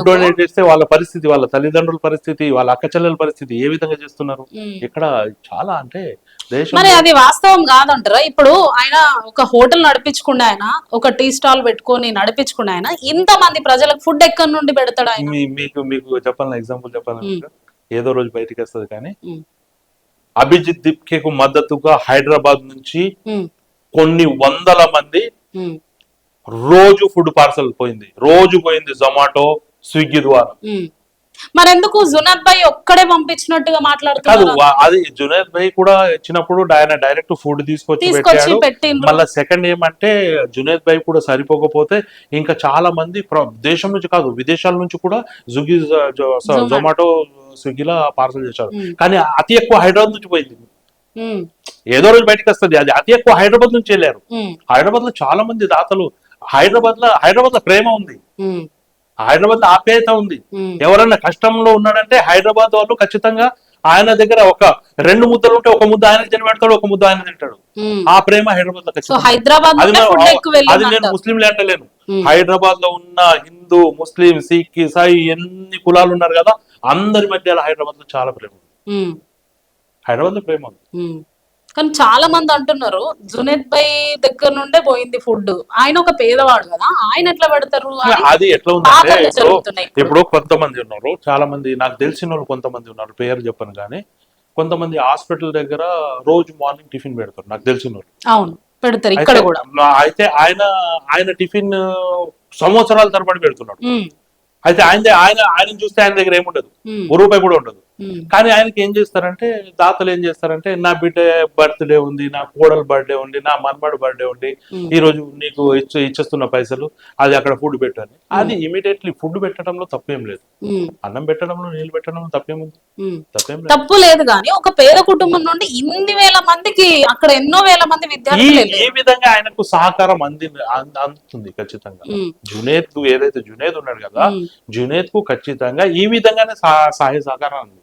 డొనేట్ చేస్తే వాళ్ళ పరిస్థితి, వాళ్ళ తల్లిదండ్రుల పరిస్థితి, వాళ్ళ అక్క చెల్లెల పరిస్థితి ఏ విధంగా చేస్తున్నారు ఇక్కడ, చాలా అంటే మరి అది వాస్తవం కాదంటారా? ఇప్పుడు ఆయన ఒక హోటల్ నడిపించుకునే ఆయన, ఒక టీ స్టాల్ పెట్టుకొని నడిపించుకునే ఆయన, ఇంత మంది ప్రజలకు ఫుడ్ ఎక్కడి నుండి పెడతాడు ఆయన? మీకు చెప్పాలని ఎగ్జాంపుల్ చెప్పాలని ఏదో రోజు బయటికి వస్తుంది కానీ, అభిజిత్ దిప్కేకు మద్దతుగా హైదరాబాద్ నుంచి కొన్ని వందల మంది రోజు ఫుడ్ పార్సల్ పోయింది, జొమాటో, స్విగ్గీ ద్వారా. మరెందుకు జునైద్ భాయ్ ఒక్కడే పంపించినట్టుగా మాట్లాడుతున్నారు? అది జునైద్ భాయ్ కూడా ఇచ్చినప్పుడు ఆయన డైరెక్ట్ ఫుడ్ తీసుకొచ్చి పెట్టాడు. మళ్ళీ సెకండ్ ఏమంటే జునైద్ భాయ్ కూడా సరిపోకపోతే ఇంకా చాలా మంది దేశం నుంచి కాదు విదేశాల నుంచి కూడా జొమాటో, స్విగ్గీలో పార్సల్ చేశారు. కానీ అతి ఎక్కువ హైదరాబాద్ నుంచి పోయింది. ఏదో రోజు బయటకు వస్తుంది, అది అతి ఎక్కువ హైదరాబాద్ నుంచి వెళ్ళారు. హైదరాబాద్ లో చాలా మంది దాతలు, హైదరాబాద్ లో ప్రేమ ఉంది, హైదరాబాద్ లో ఆప్యాయత ఉంది. ఎవరైనా కష్టంలో ఉన్నాడంటే హైదరాబాద్ వాళ్ళు ఖచ్చితంగా ఆయన దగ్గర ఒక 2 ముద్దలు ఉంటే ఒక ముద్ద ఆయన తిని పెడతాడు, ఒక ముద్ద ఆయన తింటాడు. ఆ ప్రేమ హైదరాబాద్ లో అది నేను ముస్లింలే అంటలేను, హైదరాబాద్ లో ఉన్న హిందూ, ముస్లిం, సిక్, ఇసాయి ఎన్ని కులాలు ఉన్నారు కదా, అందరి మధ్య హైదరాబాద్ లో చాలా ప్రేమ ఉంది, హైదరాబాద్ లో ప్రేమ ఉంది. కానీ చాలా మంది అంటున్నారు జునైద్ భాయ్ దగ్గర నుండే పోయింది ఫుడ్, ఆయన ఒక పేదవాడు కదా, ఆయన ఎట్లా పెడతారు? అది ఎట్లా ఉందంటే ఇప్పుడు కొంతమంది ఉన్నారు, చాలా మంది నాకు తెలిసిన వాళ్ళు కొంతమంది ఉన్నారు, పేరు చెప్పను కానీ కొంతమంది హాస్పిటల్ దగ్గర రోజు మార్నింగ్ టిఫిన్ పెడతారు, నాకు తెలిసిన వాళ్ళు. అవును, పెడతారు ఇక్కడ కూడా. అయితే ఆయన టిఫిన్ సంవత్సరాల తరబడి పెడుతున్నాడు. అయితే ఆయన చూస్తే ఆయన దగ్గర ఏముండదు, రూపాయి కూడా ఉండదు. కానీ ఆయనకి ఏం చేస్తారంటే, దాతలు ఏం చేస్తారంటే, నా బిడ్డ బర్త్డే ఉంది, నా కోడలు బర్త్డే ఉంది, నా మనమడు బర్త్డే ఉంది, ఈ రోజు నీకు ఇచ్చేస్తున్న పైసలు అది అక్కడ ఫుడ్ పెట్టాలి. అది ఇమీడియట్లీ ఫుడ్ పెట్టడంలో తప్పేం లేదు, అన్నం పెట్టడంలో, నీళ్ళు పెట్టడంలో తప్పేముంది? తప్పు లేదు. కానీ ఒక పేద కుటుంబం నుండి ఇన్ని వేల మందికి, అక్కడ ఎన్నో వేల మంది విద్యార్థులు, ఈ విధంగా ఆయనకు సహకారం అందుతుంది ఖచ్చితంగా. జునైద్ ఏదైతే జునైద్ ఉన్నాడు కదా, జునైద్ కు ఖచ్చితంగా ఈ విధంగానే సహాయ సహకారం ఉంది.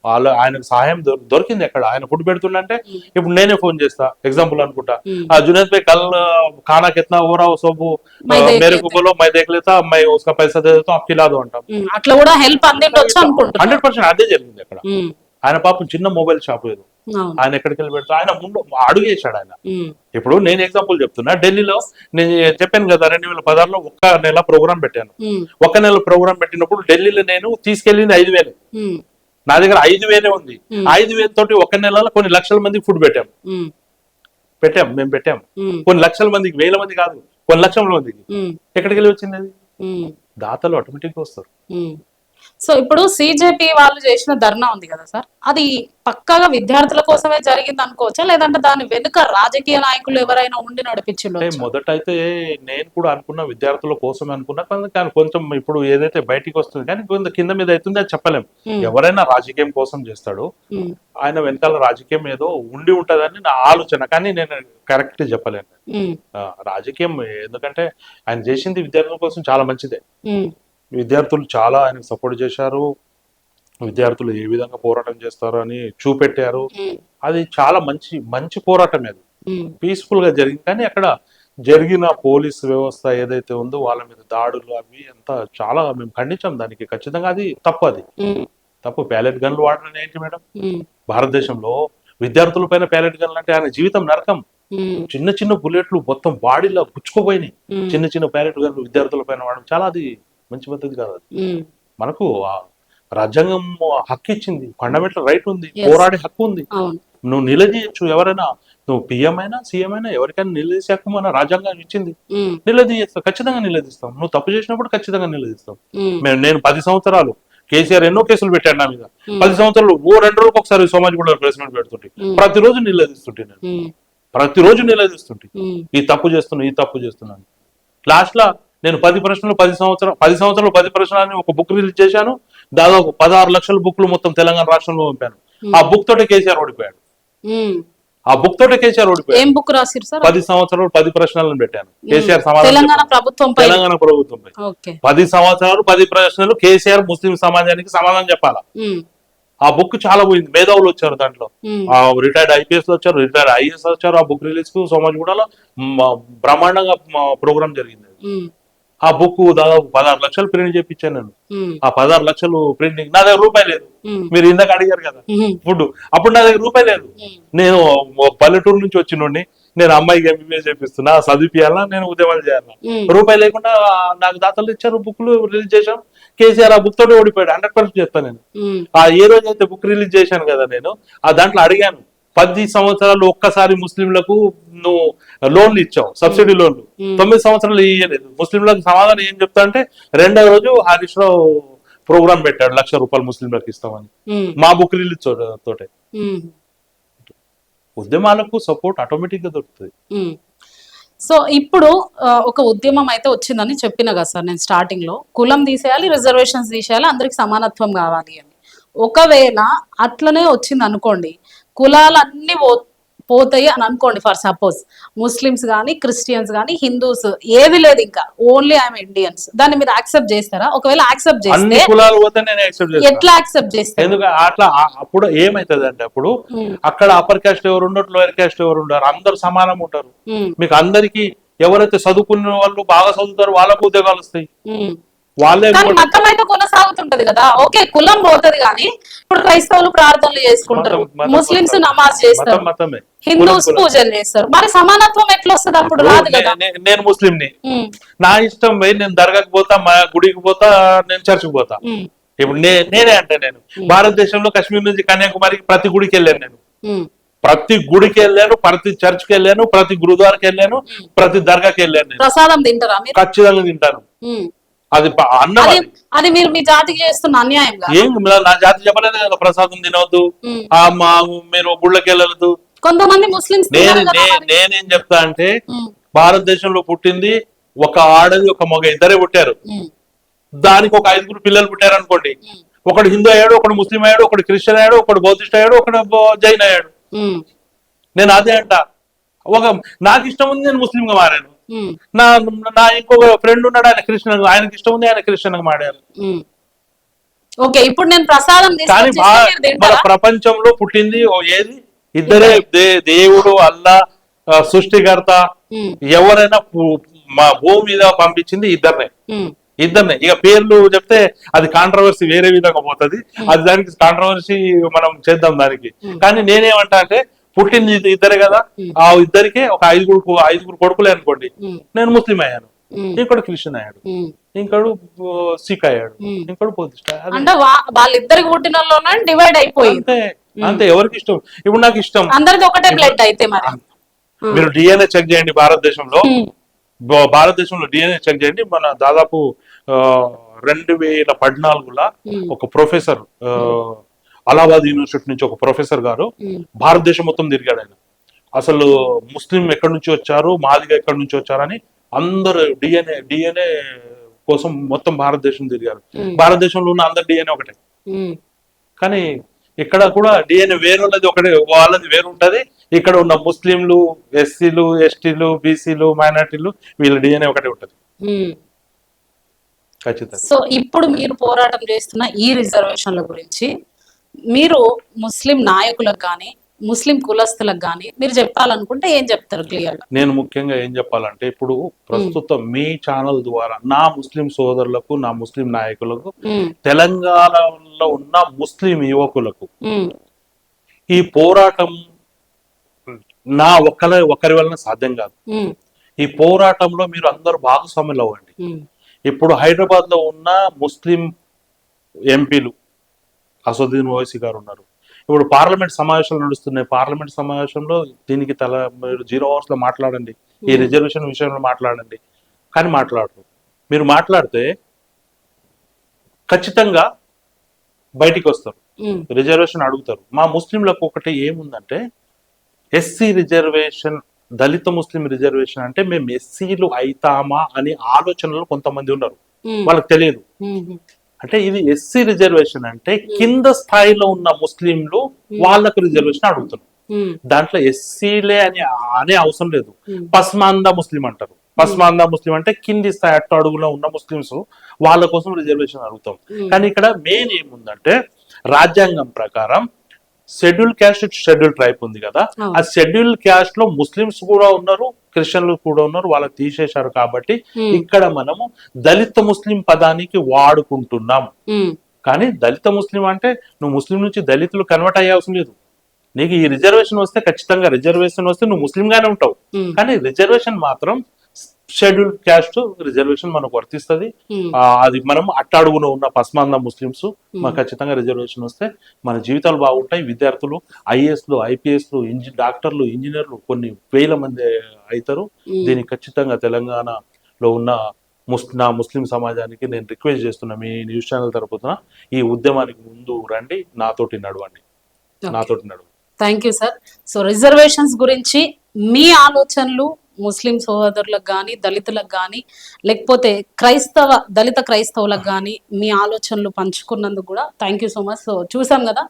వాళ్ళు ఆయనకు సహాయం దొరికింది ఎక్కడ, ఆయన ఫుడ్ పెడుతుండే. ఇప్పుడు నేనే ఫోన్ చేస్తా, ఎగ్జాంపుల్ అనుకుంటా, जुनैद भाई कल खाना कितना हो रहा हो सब मेरे को बोलो, मैं देख लेता, मैं उसका पैसा दे देता हूँ, आप खिला दो అంటాం. అట్లా కూడా హెల్ప్ అందిండొచ్చు అనుకుంటున్నా. 100% అదే జరిగింది అక్కడ. ఆయన పాపం చిన్న మొబైల్ షాప్ ఏదో అవును. ఆయన ఎక్కడికి వెళ్ళి పెడతారు, ఆయన ముందు అడుగు వేశాడు ఆయన. ఉమ్, ఇప్పుడు నేను ఎగ్జాంపుల్ చెప్తున్నా, ఢిల్లీలో నేను చెప్పాను కదా 2016లో ఒక్క నెల ప్రోగ్రామ్ పెట్టాను. ఉమ్, ఒక్క నెల ప్రోగ్రామ్ పెట్టినప్పుడు ఢిల్లీలో నేను తీసుకెళ్ళింది 5,000. ఉమ్, నా దగ్గర 5,000 ఉంది. Hmm. 5,000 తోటి ఒక నెలలో కొన్ని లక్షల మందికి ఫుడ్ పెట్టాం. ఉమ్, మేము పెట్టాం ఉమ్, కొన్ని లక్షల మందికి, 1,000 మంది కాదు, కొన్ని లక్షల మందికి. ఉమ్, ఎక్కడికి వెళ్ళి వచ్చింది అది? ఉమ్, దాతలు ఆటోమేటిక్ గా వస్తారు. ఉమ్. సో ఇప్పుడు సిజేపి వాళ్ళు చేసిన ధర్నా ఉంది కదా సార్, అది పక్కాగా విద్యార్థుల కోసమే జరిగింది అనుకోవచ్చా, లేదంటే దాని వెనుక రాజకీయ నాయకులు ఎవరైనా ఉండి అంటే నడిపించిండొచ్చా? మొదట అయితే నేను కూడా అనుకున్నా విద్యార్థుల కోసమే అనుకున్నా, కానీ కొంచెం ఇప్పుడు ఏదైతే బయటికి వస్తుంది కానీ కొంత కింద మీద అవుతుంది అది చెప్పలేం. ఉమ్, ఎవరైనా రాజకీయం కోసం చేస్తాడు, ఉమ్, ఆయన వెనకాల రాజకీయం ఏదో ఉండి ఉంటదని నా ఆలోచన, కానీ నేను కరెక్ట్ చెప్పలేను. ఉమ్, రాజకీయం ఎందుకంటే ఆయన చేసింది విద్యార్థుల కోసం చాలా మంచిదే. ఉమ్, విద్యార్థులు చాలా ఆయనకు సపోర్ట్ చేశారు, విద్యార్థులు ఏ విధంగా పోరాటం చేస్తారు అని చూపెట్టారు. ఉమ్, అది చాలా మంచి మంచి పోరాటం, అది ఉమ్, పీస్ఫుల్ గా జరిగింది. కానీ అక్కడ జరిగిన పోలీస్ వ్యవస్థ ఏదైతే ఉందో వాళ్ళ మీద దాడులు అవి అంతా చాలా మేము ఖండించాం దానికి. ఖచ్చితంగా అది తప్పు, అది ఉమ్, తప్పు. ప్యాలెట్ గన్లు వాడడం ఏంటి మేడం? ఉమ్, భారతదేశంలో విద్యార్థుల పైన ప్యాలెట్ గన్లు అంటే ఆయన జీవితం నరకం. ఉమ్, చిన్న చిన్న బుల్లెట్లు మొత్తం బాడీలో గుచ్చుకోపోయినాయి. ఉమ్, చిన్న చిన్న ప్యాలెట్ గన్లు విద్యార్థుల పైన వాడడం చాలా అది మంచి పద్ధతి కాదు. అది ఉమ్, మనకు రాజ్యాంగం హక్కు ఇచ్చింది, ఫండమెంటల్ రైట్ ఉంది, Yes. పోరాడే హక్కు ఉంది. అవును. నువ్వు నిలదీయచ్చు, ఎవరైనా నువ్వు పిఎం అయినా సీఎం అయినా ఎవరికైనా నిలదీసే హక్కు మన రాజ్యాంగం ఇచ్చింది. ఉమ్, నిలదీస్తాం, ఖచ్చితంగా నిలదీస్తాం. నువ్వు తప్పు చేసినప్పుడు ఖచ్చితంగా నిలదీస్తాం. ఉమ్, నేను 10 సంవత్సరాలు కేసీఆర్ ఎన్నో కేసులు పెట్టాడు నా మీద. ఉమ్, 10 సంవత్సరాలు 2 రోజులకు ఒకసారి సమాజ్ కూడా ప్రెస్ మీట్ పెడుతుంటే ఉమ్, ప్రతిరోజు నిలదీస్తుంటే నేను ఉమ్, ప్రతిరోజు నిలదీస్తుంటే ఉమ్, ఈ తప్పు చేస్తున్నా, ఈ తప్పు చేస్తున్నాను. లాస్ట్ లా నేను 10 ప్రశ్నలు 10 సంవత్సరాలు 10 ప్రశ్నలు అని ఒక బుక్ రిలీజ్ చేశాను. దాదాపు 16 లక్షల బుక్లు మొత్తం తెలంగాణ రాష్ట్రంలో పంపాను. ఆ బుక్ తోటే కేసీఆర్ ఓడిపోయాడు. ఉమ్. ఆ బుక్ తోటే కేసీఆర్ ఓడిపోయాడు. ఏం బుక్ రాసిరు సార్? 10 సంవత్సరాలు 10 ప్రశ్నలను పెట్టాను. కేసీఆర్ తెలంగాణ ప్రభుత్వం తెలంగాణ ప్రభుత్వంపై ఓకే 10 సంవత్సరాలు 10 ప్రశ్నలు కేసీఆర్ ముస్లిం సమాజానికి సమాధానం చెప్పాలా. ఉమ్, ఆ బుక్ చాలా పోయింది. మేధావులు వచ్చారు దాంట్లో, ఉమ్, రిటైర్డ్ ఐపీఎస్ వచ్చారు, రిటైర్డ్ ఐఏఎస్ వచ్చారు. ఆ బుక్ రిలీజ్ కు సోమాజ్ కూడా బ్రహ్మాండంగా ప్రోగ్రామ్ జరిగింది. ఉమ్, ఆ బుక్ దాదాపు 16 లక్షలు ప్రింట్ చేయించాను నేను. ఉమ్, ఆ 16 లక్షలు ప్రింటింగ్ నా దగ్గర రూపాయి లేదు. ఉమ్, మీరు ఇందాక అడిగారు కదా ఉమ్, ఫుడ్, అప్పుడు నా దగ్గర రూపాయి లేదు. ఉమ్, నేను ఒక పల్లెటూరు నుంచి వచ్చినోడిని, నేను అమ్మాయికి ఎంబీబీఎస్ చేపిస్తున్నా, చదివిపియాలా, నేను ఉద్యమాలు చేయాలా. ఉమ్, రూపాయి లేకుండా నాకు దాతలు ఇచ్చారు, బుక్లు రిలీజ్ చేశాం. కేసీఆర్ ఆ బుక్ తోటి ఓడిపోయాడు. 100% చెప్తాను నేను. ఉమ్, ఏ రోజు అయితే బుక్ రిలీజ్ చేశాను కదా నేను, ఆ దాంట్లో అడిగాను 10 సంవత్సరాలు ఒక్కసారి ముస్లింలకు నువ్వు లోన్లు ఇచ్చావు, సబ్సిడీ లోన్లు, 9 సంవత్సరాలు ఇయ్యలేదు. ముస్లింలకు సమాధానం ఏం చెప్తా అంటే, 2వ రోజు హరీష్ రావు ప్రోగ్రామ్ పెట్టాడు, ₹1,00,000 ముస్లింలకు ఇస్తామని. ఉమ్, మా బుక్ రిలీజ్ తోటే. ఉమ్, ఉద్యమాలకు సపోర్ట్ ఆటోమేటిక్ గా దొరుకుతుంది. ఉమ్. సో ఇప్పుడు ఒక ఉద్యమం అయితే వచ్చిందని చెప్పిన కదా సార్ నేను స్టార్టింగ్ లో, కులం తీసేయాలి, రిజర్వేషన్స్ తీసేయాలి, అందరికి సమానత్వం కావాలి అని. ఒకవేళ అట్లనే వచ్చింది అనుకోండి, కులాలన్నీ పోతాయి అని అనుకోండి, ఫర్ సపోజ్ ముస్లిమ్స్ కానీ క్రిస్టియన్స్ కానీ హిందూస్ ఏది లేదు, ఇంకా ఓన్లీ ఐఎమ్ ఇండియన్స్, దాన్ని మీరు యాక్సెప్ట్ చేస్తారా? ఒకవేళ యాక్సెప్ట్ అన్ని చేస్తే కులాలు పోతే నేను యాక్సెప్ట్ చేస్తాను. ఎట్లా యాక్సెప్ట్ చేస్తారు? ఎందుకంటే అట్లా అప్పుడు ఏమైతుంది అంటే, అప్పుడు ఉమ్, అక్కడ అప్పర్ క్యాస్ట్ ఎవరు ఉండరు, లోయర్ క్యాస్ట్ ఎవరు ఉండరు, అందరు సమానం ఉంటారు. ఉమ్, మీకు అందరికి ఎవరైతే చదువుకున్న వాళ్ళు బాగా చదువుతారో వాళ్ళకు ఉద్యోగాలు వస్తాయి. ఉమ్. వాళ్ళే కానీ మతం అయితే కొనసాగుతుంటది కదా. ఓకే కులం పోతది కానీ ఇప్పుడు క్రైస్తవులు ప్రార్థనలు చేసుకుంటారు, ముస్లింస్ నమాజ్ చేస్తారు, మతమే. హిందూస్ పూజలు చేస్తారు, మరి సమానత్వం ఎట్లా వస్తుంది? అప్పుడు రాదు కదా. నేను ముస్లింని, ఉమ్, నా ఇష్టం పోయి నేను దర్గాకి పోతా, మా గుడికి పోతా, నేను చర్చికి పోతా. ఉమ్, ఇప్పుడు నేనే అంటే, నేను భారతదేశంలో కాశ్మీర్ నుంచి కన్యాకుమారికి ప్రతి గుడికి వెళ్ళాను. నేను ఉమ్, ప్రతి గుడికి వెళ్ళాను, ప్రతి చర్చ్కి వెళ్ళాను, ప్రతి గురుద్వారాకి వెళ్ళాను, ప్రతి దర్గాకి వెళ్ళాను. నేను ప్రసాదం తింటారా మీరు? ఖచ్చితంగా తింటాను. ఉమ్, అది అన్నం. అది అది మీరు మీ జాతికి చేస్తున్న అన్యాయంగా. ఏం నా జాతి చెప్పలేదు కదా ప్రసాదం తినవద్దు, ఉమ్, మీరు గుళ్ళకి వెళ్ళదు. కొంతమంది ముస్లింస్ నేనేం చెప్తా అంటే, ఉమ్, భారతదేశంలో పుట్టింది ఒక ఆడది ఒక మగ, ఇద్దరే పుట్టారు. ఉమ్, దానికి ఒక 5 పిల్లలు పుట్టారు అనుకోండి, ఉమ్, ఒకడు హిందూ అయ్యాడు, ఒకడు ముస్లిం అయ్యాడు, ఒకడు క్రిస్టియన్ అయ్యాడు, ఒకడు బౌద్ధిస్ట్ అయ్యాడు, ఒకడు జైన్ అయ్యాడు. ఉమ్, నేను అదే అంట, నాకు ఇష్టం ఉంది నేను ముస్లిం గా మారాను. ఉమ్, నా ఇంకొక ఫ్రెండ్ ఉన్నాడు, ఆయన క్రిస్టియన్, ఆయనకి ఇష్టం ఉంది, ఆయన క్రిస్టియన్ గా మారారు. ఉమ్. ఓకే ఇప్పుడు నేను ప్రసాదం కానీ తీసుకొచ్చి ఇస్తే మీరు మన తింటారా? ప్రపంచంలో పుట్టింది ఏది? ఇద్దరే, దేవుడు అల్లా సృష్టికర్త. ఉమ్, ఎవరైనా మా భూమి మీద పంపించింది ఇద్దరినే. ఉమ్, ఇద్దరినే. ఇక పేర్లు చెప్తే అది కాంట్రవర్సీ వేరే విధంగా పోతుంది. అది దానికి కాంట్రవర్సీ మనం చేద్దాం దానికి. కానీ నేనేమంటా అంటే పుట్టింది ఇద్దరే కదా, ఆ ఇద్దరికే ఒక ఐదుగురు కొడుకులే అనుకోండి. నేను ముస్లిం అయ్యాను, ఇంకోటి క్రిస్టియన్ అయ్యాడు, ఇంకోడు సిక్ అయ్యాడు, ఇంకోడు బౌద్ధిస్ట్. అంటే వాళ్ళిద్దరికి పుట్టిన వాళ్ళలోనే డివైడ్ అయిపోయింది. అంతే అంతే, ఎవరికి ఇష్టం. ఇప్పుడు నాకు ఇష్టం, అందరిది ఒకటే బ్లడ్ అయితే మరి. మీరు డిఎన్ఏ చెక్ చేయండి భారతదేశంలో. భారతదేశంలో డిఎన్ఏ చెక్ చేయండి. మన దాదాపు 2014లో ఒక ప్రొఫెసర్, అలహాబాద్ యూనివర్సిటీ నుంచి ఒక ప్రొఫెసర్ గారు భారతదేశం మొత్తం తిరిగాడు. ఆయన అసలు ముస్లిం ఎక్కడి నుంచి వచ్చారు, మాదిగా ఎక్కడి నుంచి వచ్చారని అందరు డిఎన్ఏ కోసం మొత్తం భారతదేశం తిరిగారు. భారతదేశంలో ఉన్న అందరు డిఎన్ఏ ఒకటే, కానీ ఇక్కడ కూడా డిఎన్ఏ వేరున్నది ఒకటే, వాళ్ళది వేరు ఉంటది. ఇక్కడ ఉన్న ముస్లింలు, ఎస్సీలు, ఎస్టీలు, బీసీలు, మైనార్టీలు వీళ్ళ డిఎన్ఏ ఒకటే ఉంటది ఖచ్చితంగా. సో ఇప్పుడు మీరు పోరాటం చేస్తున్న ఈ రిజర్వేషన్ల గురించి మీరు ముస్లిం నాయకులకు కానీ ముస్లిం కులస్తులకు కానీ మీరు చెప్పాలనుకుంటే ఏం చెప్తారు క్లియర్ గా? నేను ముఖ్యంగా ఏం చెప్పాలంటే, ఇప్పుడు ప్రస్తుతం మీ ఛానల్ ద్వారా నా ముస్లిం సోదరులకు, నా ముస్లిం నాయకులకు, తెలంగాణలో ఉన్న ముస్లిం యువకులకు ఈ పోరాటం నా ఒకరి వలన సాధ్యం కాదు. ఈ పోరాటంలో మీరు అందరూ భాగస్వాములు అవ్వండి. ఇప్పుడు హైదరాబాద్ లో ఉన్న ముస్లిం ఎంపీలు అసదుద్దీన్ ఓవైసీ గారు ఉన్నారు. ఇప్పుడు పార్లమెంట్ సమావేశాలు నడుస్తున్నాయి. పార్లమెంట్ సమావేశంలో దీనికి మీరు 0 hours లో మాట్లాడండి, ఈ రిజర్వేషన్ విషయంలో మాట్లాడండి. కానీ మాట్లాడరు. మీరు మాట్లాడితే ఖచ్చితంగా బయటికి వస్తారు, రిజర్వేషన్ అడుగుతారు. మా ముస్లింలకు ఒకటి ఏముందంటే, ఎస్సీ రిజర్వేషన్, దళిత ముస్లిం రిజర్వేషన్ అంటే మేము ఎస్సీలు అయితామా అని ఆలోచనలు కొంతమంది ఉన్నారు, వాళ్ళకి తెలియదు. అంటే ఇది ఎస్సీ రిజర్వేషన్ అంటే కింద స్థాయిలో ఉన్న ముస్లింలు వాళ్ళకు రిజర్వేషన్ అడుగుతున్నారు. దాంట్లో ఎస్సీలే అనే అవసరం లేదు. పస్మాందా ముస్లిం అంటారు. పస్మాందా ముస్లిం అంటే కింది స్థాయి అడుగులో ఉన్న ముస్లింస్, వాళ్ళ కోసం రిజర్వేషన్ అడుగుతాం. కానీ ఇక్కడ మెయిన్ ఏముందంటే, రాజ్యాంగం ప్రకారం షెడ్యూల్ క్యాస్ట్, షెడ్యూల్ ట్రైబ్ ఉంది కదా, ఆ షెడ్యూల్ క్యాస్ట్ లో ముస్లింస్ కూడా ఉన్నారు, క్రిస్టియన్లు కూడా ఉన్నారు, వాళ్ళకి తీసేశారు. కాబట్టి ఇక్కడ మనము దళిత ముస్లిం పదానికి వాడుకుంటున్నాం. కానీ దళిత ముస్లిం అంటే నువ్వు ముస్లిం నుంచి దళితులు కన్వర్ట్ అయ్యే అవసరం లేదు. నీకు ఈ రిజర్వేషన్ వస్తే, ఖచ్చితంగా రిజర్వేషన్ వస్తే నువ్వు ముస్లిం గానే ఉంటావు. కానీ రిజర్వేషన్ మాత్రం షెడ్యూల్ క్యాస్ట్ రిజర్వేషన్ మనకు వర్తిస్తుంది. అది మనం అట్టాడుగున ఉన్న పస్మాందా ముస్లింస్ మాకు ఖచ్చితంగా రిజర్వేషన్ వస్తే మన జీవితాలు బాగుంటాయి. విద్యార్థులు ఐఏఎస్లు, ఐపీఎస్లు, డాక్టర్లు, ఇంజనీర్లు కొన్ని వేల మంది అవుతారు. దీనికి ఖచ్చితంగా తెలంగాణలో ఉన్న నా ముస్లిం సమాజానికి నేను రిక్వెస్ట్ చేస్తున్నా, మీ న్యూస్ ఛానల్ తరపున ఈ ఉద్యమానికి ముందు రండి, నాతోటి నడవండి. Thank you sir. So reservations గురించి మీ ఆలోచనలు ముస్లిం సోదరులకు కానీ, దళితులకు కానీ, లేకపోతే దళిత క్రైస్తవులకు కానీ మీ ఆలోచనలు పంచుకున్నందుకు కూడా thank you so much. So చూసాం కదా,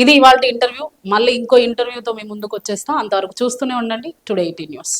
ఇది ఇవాళ ఇంటర్వ్యూ. మళ్ళీ ఇంకో ఇంటర్వ్యూతో మేము ముందుకు వచ్చేస్తాం. అంతవరకు చూస్తూనే ఉండండి టుడే 18 న్యూస్.